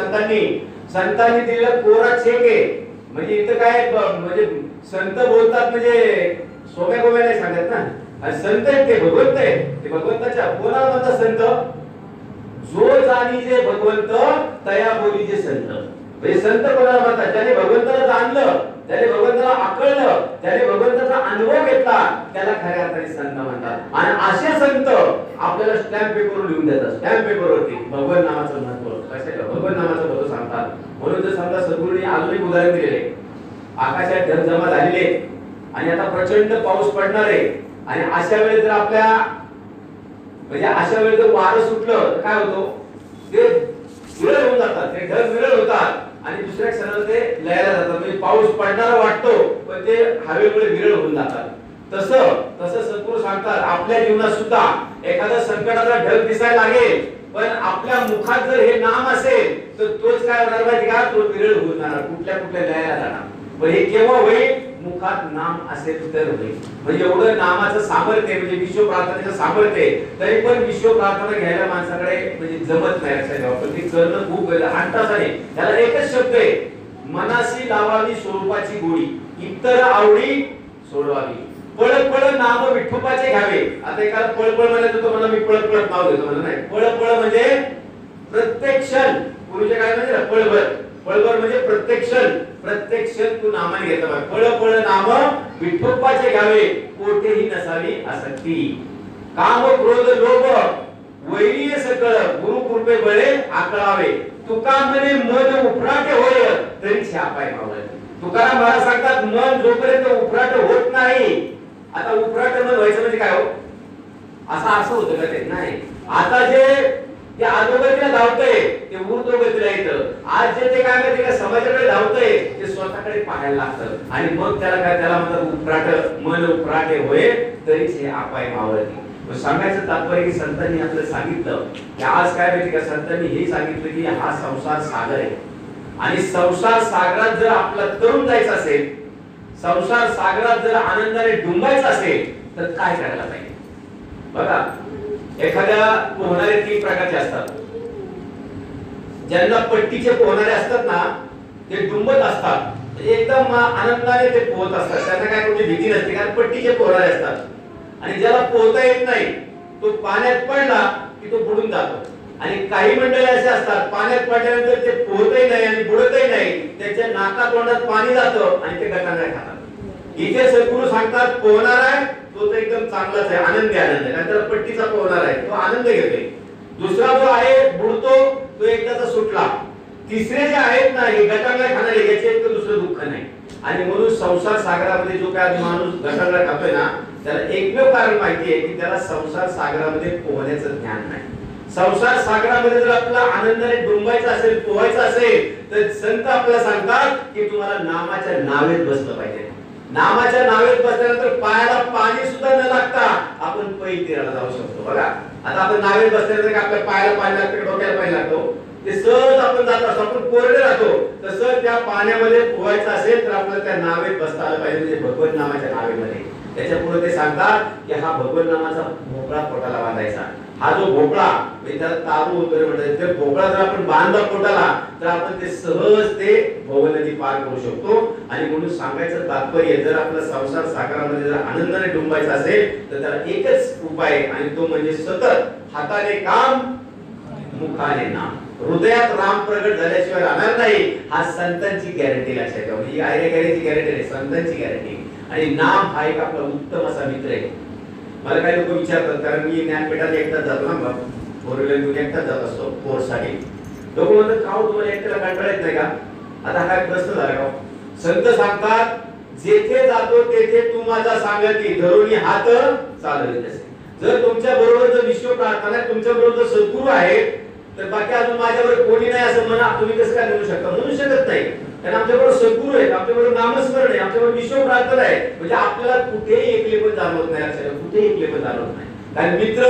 संतांनी दिलेला कोरा चेक आहे. म्हणजे इथं काय म्हणजे संत बोलतात म्हणजे सोम्या गोम्या नाही सांगत ना, आणि संत आहेत ते भगवंत आहे. ते भगवंताच्या कोणाला म्हणतात संत, जो जाणी जे भगवंत तया बोली जे संत. म्हणजे संत कोणाला म्हणतात, ज्याने भगवंताला जाणलं, ज्याने भगवंताला आकळलं, ज्याने भगवंताचा अनुभव घेतला त्याला खऱ्या अर्थाने संत म्हणतात. आणि असे संत आपल्याला स्टॅम्प पेपरवर लिहून देतात, स्टॅम्प पेपरवरती भगवान नामाचं महत्व, कशाला भगवान नामाचं महत्व सांगतात. म्हणून जर समजा सद्गुरूंनी अजून एक उदाहरण दिलेले, आकाशात ढग जमा झालेले आणि आता प्रचंड पाऊस पडणार आहे, आणि अशा वेळेस जर आपल्या म्हणजे अशा वेळेस जर वारं सुटलं तर काय होतं, ते विरळ होऊन जातात, ते ढग विरळ होतात आणि दुसऱ्या क्षणाला ते लयाला जातात. म्हणजे पाऊस पडणारा वाटतो पण ते हवेमुळे विरळ होऊन जातात. तसं सद्गुरू सांगतात, आपल्या जीवनात सुद्धा एखादा संकटाचा ढग दिसायला लागेल, पण आपल्या मुखात जर हे नाम असेल तर तोच काय होणार माहिती का, तो विरळ होणार, कुठल्या लयाला जाणार. पण हे केव्हा होईल, मुखात नाम असेल तर होईल. म्हणजे एवढं नामाचं सामर्थ्य, म्हणजे विश्व प्रार्थनेचं सामर्थ्य, तरी पण विश्व प्रार्थना घ्यायला माणसाकडे म्हणजे जमत नाही. लक्षात ठेवा, पण ती करणं खूप अंतासाने. त्याला एकच शब्द आहे, मनाशी लावावी स्वरूपाची गोडी, इतर आवडी सोडवावी, पळ नाम विठोबाचे घ्यावे. आता एखादा पळपळ म्हणायचं तो मला मी पळत नाव देतो म्हणा, नाही. पळ म्हणजे प्रत्येक क्षण, पूर्वीच्या काळात म्हणजे पळभर म्हणजे प्रत्येक क्षण तू नामाने घेतला पाहिजे. पळ नाम विठोबाचे घ्यावे, कोठेही नसावी आसक्ती, काम क्रोध लोभ वैरी सकळ, गुरु कृपे बळे आकळावे, तुका म्हणे मन उफराटे होय तरी छापाय मावळे. तुकाराम महाराज सांगतात, मन जोपर्यंत उफराट होत नाही. आता उफराट मन व्हायचं म्हणजे काय हो, असं होतं का ते, नाही. आता जे ते अधोगतीला धावतंय ते ऊर्ध्वगतीला येतं. आज जे ते काय माहिती का, समाजाकडे धावतंय ते स्वतःकडे पाहायला लागतं, आणि मग त्याला म्हणतात उफराट, मन उफराटे होय तरीच हे अपाय मावळती. सांगायचं तात्पर्य की संतांनी आपल्याला सांगितलं की आज काय माहिती का, संतांनी हे सांगितलं की हा संसार सागर आहे, आणि संसार सागरात जर आपला तरुण जायचं असेल, संसार सागरात जर आनंदाने डुंबायचं असेल तर काय करायला पाहिजे बघा. एखाद्या पोहणारे 3 प्रकारचे असतात. ज्यांना पट्टीचे पोहणारे असतात ना, ते डुंबत असतात, एकदम आनंदाने ते पोहत असतात, त्यांना काय कोणती भीती नसते, कारण पट्टीचे पोहणारे असतात. आणि ज्याला पोहता येत नाही तो पाण्यात पडला की तो बुडून जातो. आणि काही मंडळी असे असतात, पाण्यात पडल्यानंतर ते पोहतही नाही आणि बुडतही नाही, त्याच्या नाका तोंडात पाणी जातं आणि ते गटांगळ्या खातात. इथे सद्गुरू सांगतात, पोहणार आहे तो तर एकदम चांगलाच आहे, आनंदी आनंद आहे, त्याला पट्टीचा पोहणार आहे तो आनंद घेतोय. दुसरा जो आहे बुडतो तो एकदाचा सुटला. तिसरे जे आहेत ना, हे गटांगळ्या खाणारे, याचे इतकं दुसरं दुःख नाही. आणि म्हणून संसार सागरामध्ये जो काय माणूस गटांगळ्या खातोय ना, त्याला एकमेव कारण माहिती आहे की त्याला संसार सागरामध्ये पोहण्याचं ज्ञान नाही. संसार सागरामध्ये जर आपल्याला आनंदाने डुंबायचं असेल, पोहायचं असेल, तर संत आपल्याला सांगतात की तुम्हाला नामाच्या नावेत बसलं पाहिजे. नामाच्या नावेत बसल्यानंतर पायाला पाणी सुद्धा न लागता आपण पै तीराला जाऊ शकतो. बघा, आता आपण नावेत बसल्यानंतर आपल्या पायाला पाणी लागतं, डोक्याला पाणी लागतो, ते सहज आपण जात असतो, आपण कोरडे राहतो. तसं त्या पाण्यामध्ये पोहायचं असेल तर आपल्याला त्या नावेत बसता आलं पाहिजे, म्हणजे भगवत नामाच्या नावेमध्ये. त्याच्या पुढे ते सांगतात की हा भगवत नामाचा भोपळा पोटाला बांधायचा. हा जो भोपळा म्हणजे त्याला तारू वगैरे म्हणतात. ते भोपळा जर आपण बांधला पोटाला तर आपण ते सहज ते भव नदी पार करू शकतो. आणि म्हणून सांगायचं तात्पर्य, जर आपला संसार सागरामध्ये जर आनंदाने डुंबायचा असेल तर त्याला एकच उपाय आहे आणि तो म्हणजे सतत हाताने काम मुखाने नाम. हृदयात राम प्रगट झाल्याशिवाय राहणार नाही. हा संतांची गॅरंटी लक्षात ठेवा. ही गॅरंटी नाही, संतांची गॅरंटी. आणि नाम हा एक आपला उत्तम असा मित्र आहे. मला काही लोक विचारतात, कारण मी ज्ञानपीठात एकटाच जातो ना, फोरव्हीलर एकटाच जात असतो कोर्ससाठी. लोक म्हणतात का तुम्हाला एकट्याला कंटाळा येत नाही का? आता काय प्रश्न झाला का? संत सांगतात जेथे जातो तेथे तू माझा सांगती धरून हात चालवित असे. जर तुमच्या बरोबर जर विश्व प्रार्थना आहे, तुमच्या बरोबर जर सद्गुरू आहे, तर बाकी अजून माझ्यावर कोणी नाही असं म्हणा तुम्ही कसं काय म्हणू शकता? म्हणू शकत नाही. कारण आमच्याबरोबर सद्गुरू आहेत, आमच्याबरोबर नामस्मरण आहे, आमच्याबरोबर विश्व प्रार्थना आहे. म्हणजे आपल्याला कुठेही एकले पण जाणवत नाही. लक्षात, कुठेही एकले पण जाणवत नाही. कारण मित्र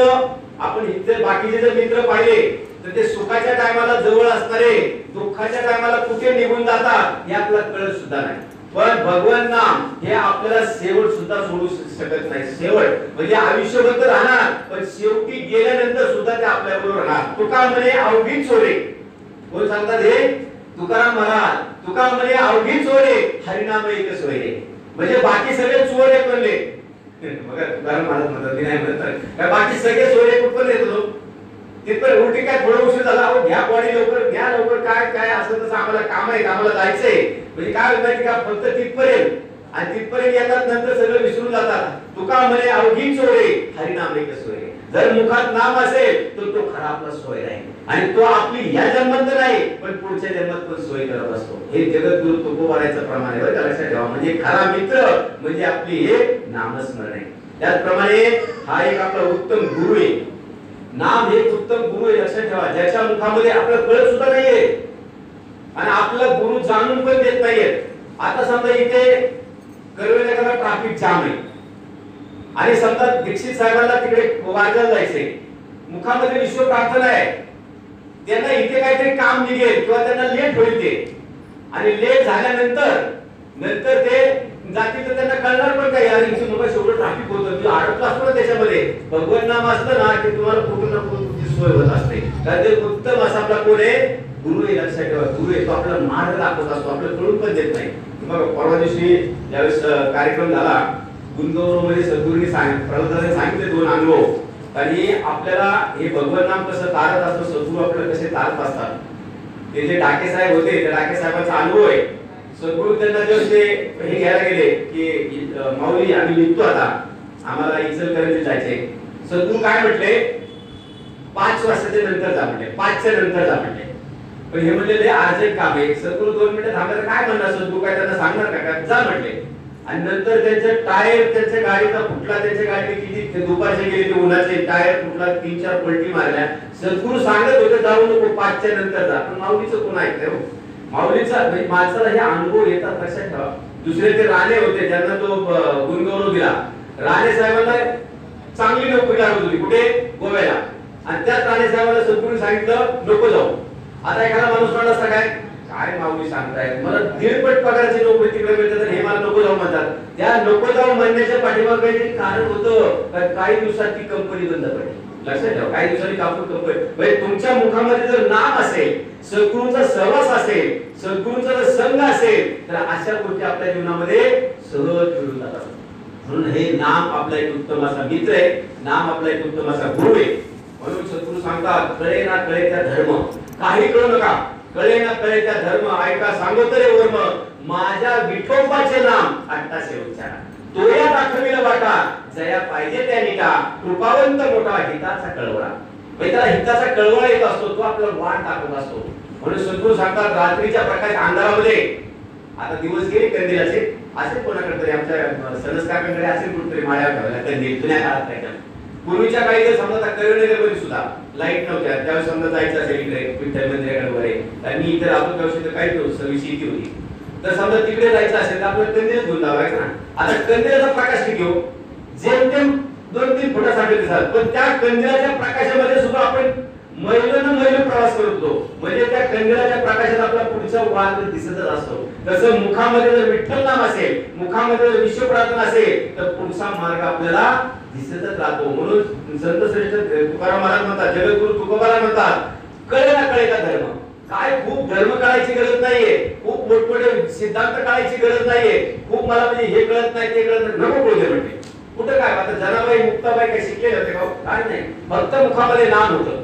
आपण इतर बाकीचे जर मित्र पाहिले तर ते सुखाच्या टायमाला जवळ असणारे, दुःखाच्या टायमाला कुठे निघून जातात हे आपल्याला कळत सुद्धा नाही. पण भगवान नाम हे आपल्याला शेवट सुद्धा सोडू शकत नाही. शेवट म्हणजे आयुष्यभर राहणार, पण शेवटी गेल्यानंतर सुद्धा ते आपल्या बरोबर राहणार. तुका म्हणे अवघी चोरे. कोण सांगतात हे? तुकाराम महाराज. तुका म्हणे अवघी चोरे हरिनाम एक सोयरे. म्हणजे बाकी सगळे चोर आहेत म्हणले. बघा तुकाराम महाराज म्हणतात की नाही म्हणतात बाकी सगळे चोरे कुठपर्यंत येतो? तिथपर्यंत. उलटी काय थोडं उशीर झाला, अहो घ्या बॉडी लवकर, घ्या लवकर, काय काय असं तसं आम्हाला काम आहे, आम्हाला जायचंय. म्हणजे काय होतं का फक्त तिथपर्यंत, आणि तिथपर्यंत येतात नंतर सगळं विसरून जातात. तुका म्हणे अवघी चोरे हरिनाम एक सोयरे. जर मुखात नाम असेल तर तो खरा आपला सोय आहे. आणि तो आपली ह्या जन्मात नाही पण पुढच्या जन्मात पण सोय करत असतो. हे जगद्गुरु तुकोबारायचं प्रमाण आहे. बरं लक्षात ठेवा. म्हणजे खरा मित्र म्हणजे आपली हे नामस्मरण आहे. त्याचप्रमाणे हा एक आपला उत्तम गुरु आहे. नाम हे उत्तम गुरु आहे. लक्षात ठेवा. ज्याच्या मुखामध्ये आपलं कळत सुद्धा नाहीये आणि आपला गुरु जाणून पण देत नाहीये. आता समजा इथे करवेला ट्रॅफिक जाम आहे आणि समजा दीक्षित साहेबांना तिकडे वारजाला जायचंय, मुखामध्ये विश्व प्रार्थना आहे, त्यांना इथे काहीतरी काम निघेल किंवा त्यांना लेट होईल ते, आणि लेट झाल्यानंतर ते जातील तर त्यांना कळणार पण काय यार इथे मुंबई शेवट ट्रॅफिक होतं, मी अडकलो असतो ना त्याच्यामध्ये. भगवान नाम असतं ना की तुम्हाला कुठून ना कुठून सोय होत असते. कारण ते उत्तम असा आपला कोण आहे? गुरु आहे. लक्षात ठेवा. गुरु आहे तो आपल्याला मार्ग दाखवत असतो, आपल्याला कळून पण देत नाही. बघा परवा दिवशी ज्यावेळेस कार्यक्रम झाला गुंदवरूमध्ये सद्गुरूंनी प्रल्हादाने सांगितले 2 अनुभव. आणि आपल्याला हे भगवान नाम कसं तारत असतं, सद्गुरू आपल्याला कसे तारत असतात. ते जे डाके साहेब होते त्या डाके साहेबांचा अनुभव आहे. सद्गुरू त्यांना जेव्हा ते हे घ्यायला गेले की माऊली आम्ही निघतो आता, आम्हाला इचलकरंजी जायचे. सद्गुरू काय म्हटले? 5 वाजताच्या नंतर जा म्हटले, 5च्या नंतर जा म्हटले. पण हे म्हणले अर्जंट काम आहे. सद्गुरू 2 मिनिटं थांबले. काय म्हणणार सद्गुरू? काय त्यांना सांगणार का? जा म्हटले. आणि नंतर त्यांचे टायर त्यांच्या गाडीचा फुटला. त्यांच्या गाडीने किती दुपारचे गेले ते उन्हाचे टायर फुटला, 3-4 पलटी मारल्या. सद्गुरू सांगत होते जाऊ नको, 5च्या नंतर जा. पण माऊलीचं कोण ऐकतंय? माऊलीचा म्हणजे माणसाला हे अनुभव येतात. लक्षात ठेवा. दुसरे ते राणे होते ज्यांना तो गुणगौरव दिला. राणे साहेबांना चांगली नोकरी लागत होती कुठे? गोव्याला. आणि त्याच राणे साहेबांना सद्गुरू सांगितलं नको जाऊ. आता एखादा माणूस म्हणला असता काय माऊली सांगताय, मला 1.5 पगाराची नोकरी तिकडे मिळते तर हे मला नको जाऊ म्हणतात. त्या नको जाऊ म्हणण्याच्या पाठीमागे काहीतरी कारण होतं. काही दिवसात ती कंपनी बंद पडली. लक्षात ठेवा. काही दिवसांनी कापूर कंपनी. म्हणजे तुमच्या मुखामध्ये जर नाम असेल, सद्गुरूंचा सहवास असेल, सद्गुरूंचा जर संघ असेल तर अशा गोष्टी आपल्या जीवनामध्ये सहज घडून जातात. म्हणून हे नाम आपला एक उत्तम असा मित्र आहे. नाम आपला एक उत्तम असा गुरु आहे. म्हणून सद्गुरू सांगतात कळे ना कळे त्या धर्म, काही कळू नका, कळे ना कळे त्या धर्म, ऐका सांगतो रे वर्म, माझ्या विठोबाचे नाम अट्टासे उच्चारा, तोया दाखविला वाटा, जया पाहिजे त्या नीटा, कृपावंत मोठा हिताचा कळवळा. म्हणजे त्याला हिताचा कळवळा येत असतो, तो आपल्याला वाट दाखवत असतो. म्हणून सद्गुरू सांगतात रात्रीच्या प्रकाश अंधारामध्ये, आता दिवस गेले कंदिलाचे, असे कोणाकडे तरी आमच्या संस्काराकडे असेल कुठेतरी माळ्यावर ठेवला कंदील जुन्या काळात काय. पूर्वीच्या काळी जर समजा कळवणीमध्ये सुद्धा लाईट नव्हत्या, त्यावेळेस समजा जायचं असेल इकडे विठ्ठल मंदिराकडे वगैरे, आणि इतर आपण त्यावेळेस काही नव्हतं, शेती होती, तर समजा तिकडे जायचं असेल तर आपल्याला कंदील घेऊन लावायचं ना. आता कंदिलाचा प्रकाश घेऊ जेमतेम 2-3 फुटासाठी दिसतात, पण त्या कंदिलाच्या प्रकाशामध्ये सुद्धा आपण मैल प्रवास करतो. म्हणजे त्या कंदिलाच्या प्रकाशात आपला पुढचा वाद दिसतच असतो. तसं मुखामध्ये जर विठ्ठल नाम असेल, मुखामध्ये जर विश्व प्रार्थना असेल तर पुढचा मार्ग आपल्याला दिसतच राहतो. म्हणून संत श्रेष्ठ तुकाराम महाराज म्हणतात, जगद्गुरु तुकोबाला म्हणतात, कळे ना कळे का धर्म. काय खूप धर्म कळायची गरज नाहीये, खूप मोठमोठे सिद्धांत कळायची गरज नाहीये, खूप मला म्हणजे हे कळत नाही ते कळत नाही, नको बोलले म्हणते. कुठं काय आता जनाबाई मुक्ताबाई काय शिकले होते का? काय नाही, फक्त मुखामध्ये नाम होतं,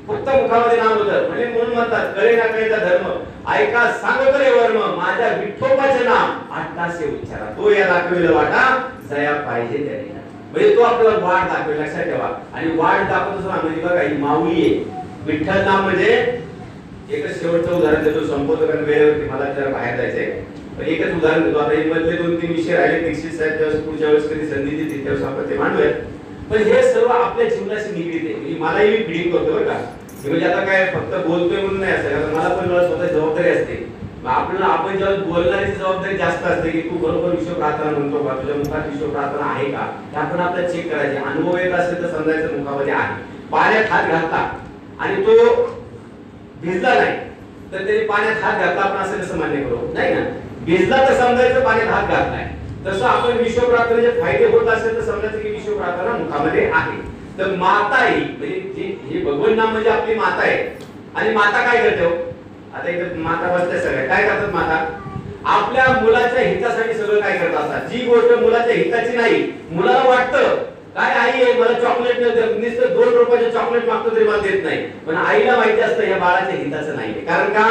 फक्त मुखामध्ये नाम होतं. म्हणजे म्हणून म्हणतात, कळे ना कळेचा धर्म ऐका सांगतो रे वर्म, माझ्या विठोबाचे नाम आठतासे उच्चारा, तो या दाखविला वाटा जया पाहिजे त्याने. म्हणजे तो आपल्याला वाट दाखवेल, लक्षात ठेवा. आणि वाट दाखवतो ना म्हणजे बघा ही माऊली आहे. विठ्ठल नाम म्हणजे एकच शेवटचं उदाहरण देतो, संपवतो कारण वेळेवरती मला जरा बाहेर जायचंय. पण एकच उदाहरण देतो. आता हे मधले 2-3 विषय राहिले, दीक्षित साहेब त्यावेळेस पुढच्या वेळेस कधी संधी देते त्यावेळेस आपण ते मांडूयात. पण हे सर्व आपल्या जीवनाशी निगडीत आहे. म्हणजे मलाही मी फीडिंग करतो बरं का, म्हणजे आता काय फक्त बोलतोय म्हणून नाही असं, कारण मला पण स्वतः जबाबदारी असते. आपल्याला आपण जेव्हा बोलण्याची जबाबदारी जास्त असते की तू बरोबर विश्व प्रार्थना म्हणतो का, तुझ्या मुखात विश्व प्रार्थना आहे का, ते आपण आपल्याला चेक करायचे. अनुभव येत असेल तर समजायचं मुखामध्ये आहे. पाण्यात हात घातला आणि तो भिजला नाही तर त्याने पाण्यात हात घातला, आपण असं कसं मान्य करू? नाही ना, भिजला तर समजायचं पाण्यात हात घातलाय. तसं आपण विश्व प्रार्थनेचे फायदे होत असेल तर समजायचं की विश्व प्रार्थना मुखामध्ये आहे. तर माता ही म्हणजे हे भगवान नाम म्हणजे आपली माता आहे. आणि माता काय करते? आता इथे माता बसते, सगळ्या काय करतात माता? आपल्या मुलाच्या हितासाठी सगळं काय करत असतात. जी गोष्ट मुलाच्या हिताची नाही, मुलाला वाटतं काय आई आहे मला चॉकलेट नुसतं 2 रुपयाचं चॉकलेट मागतो तरी मला देत नाही, पण आईला माहिती असतं या बाळाच्या हिताचं नाहीये. कारण का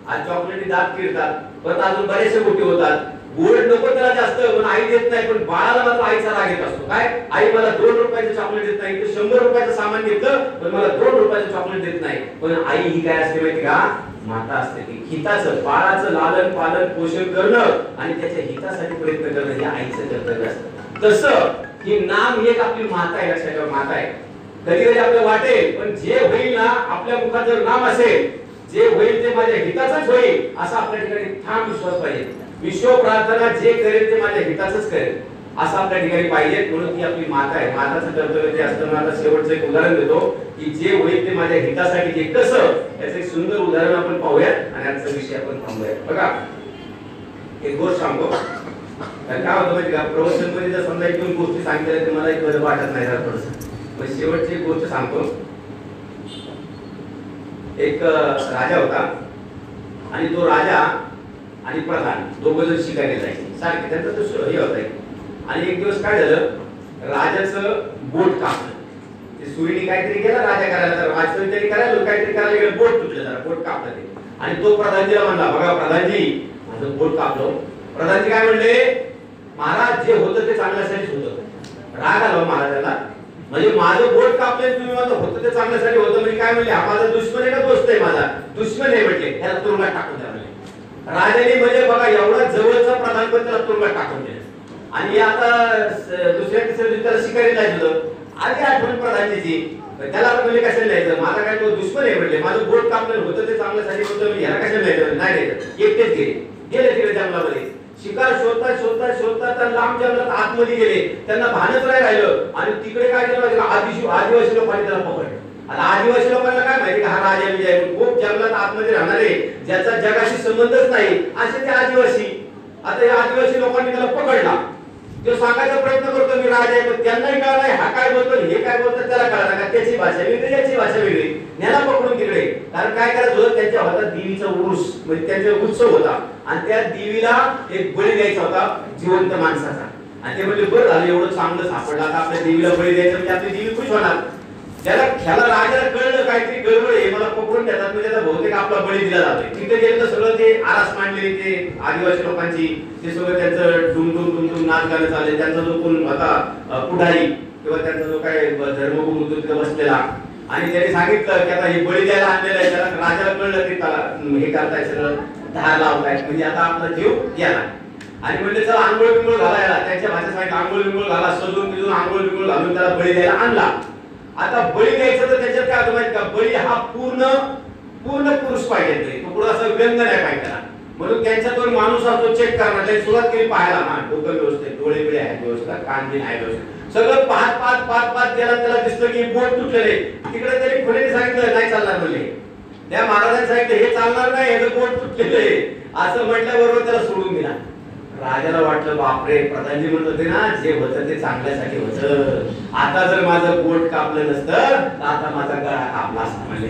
आज चॉकलेटी दात किरतात, पण अजून बरेचसे गोष्टी होतात, गोड नको त्याला जास्त पण आई देत नाही, पण बाळाला मात्र आईचा राग येत असतो. काय आई मला 2 रुपयाचं चॉकलेट देत नाही, तर 100 रुपयाचं सामान घेतलं पण मला 2 रुपयाचं चॉकलेट देत नाही. पण आई ही काय असते माहिती का? माता असते. ती हिताचं बाळाचं लालन पालन पोषण करणं आणि त्याच्या हितासाठी प्रयत्न करणं हे आईचं कर्तव्य असतं. तसं ही नाम एक आपली माता आहे, लक्षात ठेवा माता आहे. कधी कधी आपल्याला वाटेल पण जे होईल ना आपल्या मुखात जर नाम असेल, जे होईल ते माझ्या हिताचंच होईल असा आपल्या ठिकाणी ठाम विश्वास पाहिजे. विश्व प्रार्थना जे करेल ते माझ्या हिताचंच करेल असं आपल्या ठिकाणी पाहिजे. म्हणून ती आपली माता आहे. माताचं कर्तव्य ते असतं. आता शेवटचं एक उदाहरण देतो की जे होईल ते माझ्या हितासाठी, ते कसं याचं एक सुंदर उदाहरण आपण पाहूयात आणि आजचा विषय आपण थांबूयात. बघा एक गोष्ट सांगतो. काय होतं माहिती का, प्रवचनमध्ये जर समजा 1-2 गोष्टी सांगितल्या तर मला एक बरं वाटत नाही जरा थोडंसं. मग शेवटची एक गोष्ट सांगतो. एक राजा होता आणि तो राजा आणि प्रधान दोघं जण शिकायला जायचे सारखे, त्यांचा तो हे होता. आणि एक दिवस काय झालं, राजाचं बोट कापलं. ते सुईने काहीतरी केलं राजा करायला, तर राजसंचारी करायला काहीतरी करायला गेलं, बोट तुटलं, जरा बोट कापलं ते. आणि तो प्रधानजीला म्हणला, बघा प्रधानजी माझं बोट कापलं. प्रधानजी काय म्हणले, महाराज जे होतं ते चांगल्यासाठीच होतं. राग आला महाराजाला, म्हणजे माझं बोट कापले तुम्ही म्हणता होतं ते चांगल्यासाठी होतं म्हणजे काय म्हणले, हा माझा दुश्मन आहे का दोस्त आहे? माझा दुश्मन आहे म्हटले, त्याला तुरुंगात टाकून द्या म्हणले. राजाने म्हणजे बघा एवढा जवळचा प्रधान पण त्याला तुरुंगात टाकून दिलं. आणि आता दुसऱ्या तिसऱ्या दिवशी त्याला शिकारी जायचं होतं. आधी आठवण प्रधानजीची, त्याला म्हणजे कशाला लिहायचं, माझा काय तो दुश्मन आहे म्हटले, माझं बोट कापलं होतं ते चांगल्यासाठी होतं, ह्याला कशाला लिहायचं? नाही लिहायचं. एकटेच गेले तिकडे जंगलामध्ये शिकार शोधता शोधता शोधता त्या लांब जंगलात आतमध्ये गेले, त्यांना भानच नाही राहिलं. आणि तिकडे काय केलं, आदिवासी लोकांनी त्याला पकडलं. आता आदिवासी लोकांना काय माहिती का हा राजा विजय आहे, खूप जंगलात आतमध्ये राहणारे ज्याचा जगाशी संबंधच नाही असे ते आदिवासी. आता या आदिवासी लोकांनी त्याला पकडला. तो सांगायचा प्रयत्न करतो मी राजा आहे, पण त्यांनाही कळलं नाही हा काय बोलतो हे काय बोलतो त्याला कळलं का, त्याची भाषा वेगळी याची भाषा वेगळी. न्याला पकडून तिकडे, कारण काय करायचं होतं त्यांच्या हातात देवीचा उरूस म्हणजे त्यांचा उत्सव होता आणि त्या देवीला एक बळी द्यायचा होता जिवंत माणसाचा. आणि ते म्हणजे बरं झालं एवढं चांगलं सापडलं, आता आपल्या देवीला बळी द्यायचं म्हणजे आपली देवी खुश होणार. त्याला राजाला कळलं काहीतरी गडबड आहे, मला पकडून देतात म्हणजे आता बहुतेक आपला बळी दिला जातोय. तिथे गेलं तर सगळं ते आरास मांडलेली ते आदिवासी लोकांची ते सगळं त्यांचं टुमटुम टुमटुम नाच गाणं चालले. त्यांचा जो कोण होता पुढारी किंवा त्यांचा जो काय धर्मगुरू होतो तिथे बसलेला आणि त्याने सांगितलं की आता हे बळी द्यायला आणलेलं आहे. त्याला राजाला कळलं की त्याला हे करताय सगळं धार लावताय म्हणजे आता आपला जीव गेला. आणि म्हणजे चला आंघोळ बिंगोळ घालायला, त्यांच्या भाषेत सांगितलं आंघोळ बिंगोळ घाला, सजून बिजून आंघोळ बिंगोळ घालून त्याला बळी द्यायला आणला. आता बळी द्यायचं तर त्याच्यात काय होतं माहिती का, बळी हा पूर्ण पुरुष पाहिजे, तो पुढे असं व्यंग नाही पाहिजे त्याला. म्हणून त्यांचा तो माणूस असतो चेक करणार, त्याने सुरुवात केली पाहायला, हा डोकं व्यवस्थित, डोळे बिळे आहेत व्यवस्थित, कान बिन आहे व्यवस्थित, सगळं पाहत गेला. त्याला दिसलं की बोट तुटलेले. तिकडे तरी खुलेने सांगितलं नाही चालणार म्हणले. त्या महाराजांनी सांगितलं हे चालणार नाही, याचं बोट तुटलेलं आहे असं म्हटल्याबरोबर त्याला सोडून दिला. राजाला वाटलं बापरे, प्रधानजी म्हणत होते ना जे होतं ते चांगल्यासाठी होतं, आता जर माझं बोट कापलं नसतं तर आता माझा गळा कापला असता म्हणले.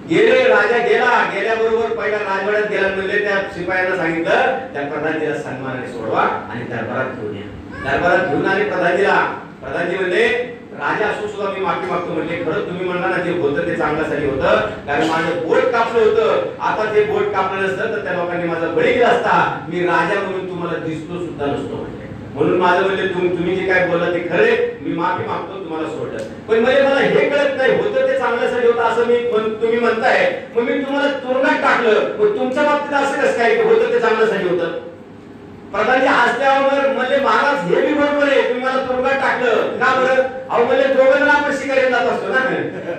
गेले, राजा गेला, गेल्याबरोबर पहिला राजवाड्यात गेला, म्हणले त्या शिपायांना सांगितलं त्या प्रधानजीला सन्मानाने सोडवा आणि दरबारात घेऊन या. दरबारात घेऊन आले प्रधानजीला. प्रधानजी म्हणले राजा असो सुद्धा मी माफी मागतो म्हणले, खरं तुम्ही म्हणला ना जे होतं ते चांगल्यासाठी होतं, कारण माझं बोट कापलं होतं, आता ते बोट कापलं नसतं तर त्या लोकांनी माझा बळी दिला असता, मी राजा म्हणून तुम्हाला दिसलो सुद्धा नसतो म्हणले. म्हणून माझं म्हणले तुम्ही जे काय बोलला ते खरे, मी माफी मागतो, तुम्हाला सोडलं. पण म्हणजे मला हे कळत नाही, होतं ते चांगल्यासाठी होतं असं तुम्ही म्हणताय, मग मी तुम्हाला तुरुंगात टाकलं, मग तुमच्या बाबतीत असं कसं काय होतं ते चांगल्यासाठी होतं? प्रधानजी हसल्यावर म्हणले महाराज हे बी बरोबर आहे, तुम्ही मला तुरुंगात टाकलं का बरं? अहो म्हणले दोघं जण आपण शिकारीला जात असतो ना,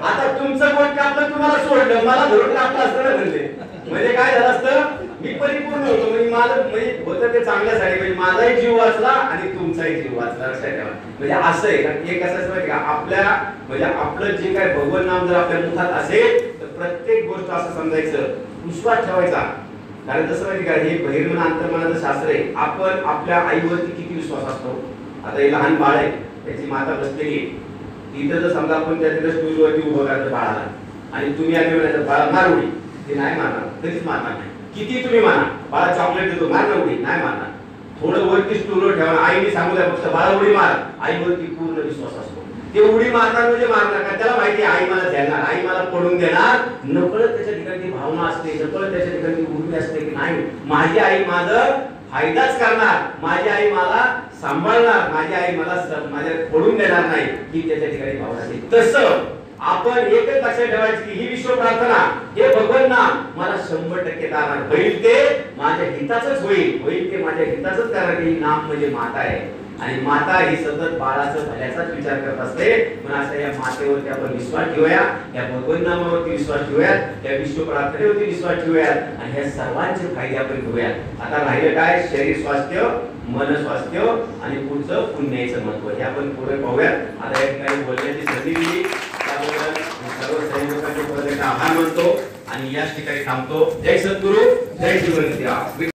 आता तुमचं बोट कापलं तुम्हाला सोडलं, मला धरून कापलं असतं ना म्हणले. म्हणजे काय झालं असतं, मी परिपूर्ण होतो, म्हणजे माझं म्हणजे होतं ते चांगल्यासाठी, म्हणजे माझाही जीव वाचला आणि तुमचाही जीव वाचला, लक्षात ठेवा. म्हणजे असं आहे का एक असं माहिती का आपल्या म्हणजे आपलं जे काय भगवान नाम जर आपल्या मुखात असेल तर प्रत्येक गोष्ट असं समजायचं, विश्वास ठेवायचा. कारण तसं माहिती का हे बहिर्मन अंतर्मनाचं शास्त्र आहे. आपण आपल्या आईवरती किती विश्वास असतो. आता हे लहान बाळ आहे, त्याची माता बसलेली आहे, तिथं जर समजा आपण त्या तिथं स्टूलवरती उभं करायचं बाळाला आणि तुम्ही आधी म्हणायचं बाळा मार उडी, ते नाही मारणार, कधीच मारणार नाही. किती तुम्ही मारा, बाळा चॉकलेट देतो मार ना उडी, नाही मारणार. थोडं वरती स्टूलवर ठेवा, आईने सांगू द्या फक्त बाळा उडी मार, आईवरती पूर्ण विश्वास असतो. ते उडी मारणार म्हणजे मारणार का, त्याला माहिती आहे आई मला झेलणार, आई मला पडून देणार. नकळत त्याच्या ठिकाणी भावना असते, नकळत त्याच्या ठिकाणी उर्मी असते की नाही माझी आई माझं फायदाच करणार, माझी आई मला सांभाळणार, माझी आई मला माझ्या पडून देणार नाही, ही त्याच्या ठिकाणी भावना असते. तसं आपण एकच लक्षात ठेवायचं की ही विश्व प्रार्थना हे भगवान नाम मला 100% करणार होईल, ते माझ्या हिताचंच होईल ते माझ्या हिताचंच करणार. ही नाम म्हणजे माता आहे आणि माता ही सतत बाळाचं भल्याचाच विचार करत असते. म्हणून असं या मातेवरती आपण विश्वास ठेवूया, या भगवान नामावरती विश्वास ठेवूया, या विश्व प्रार्थनेवरती विश्वास ठेवूया आणि ह्या सर्वांचे फायदे आपण घेऊया. आता राहिलं काय, शरीर स्वास्थ्य, मन स्वास्थ्य आणि पुढचं पुण्याचं महत्व हे आपण पुढे पाहूया. आता या ठिकाणी बोलण्याची संधी दिली त्याबद्दल सर्व सहयोगाचे आभार मानतो आणि याच ठिकाणी थांबतो. जय सद्गुरु, जय शिवराय.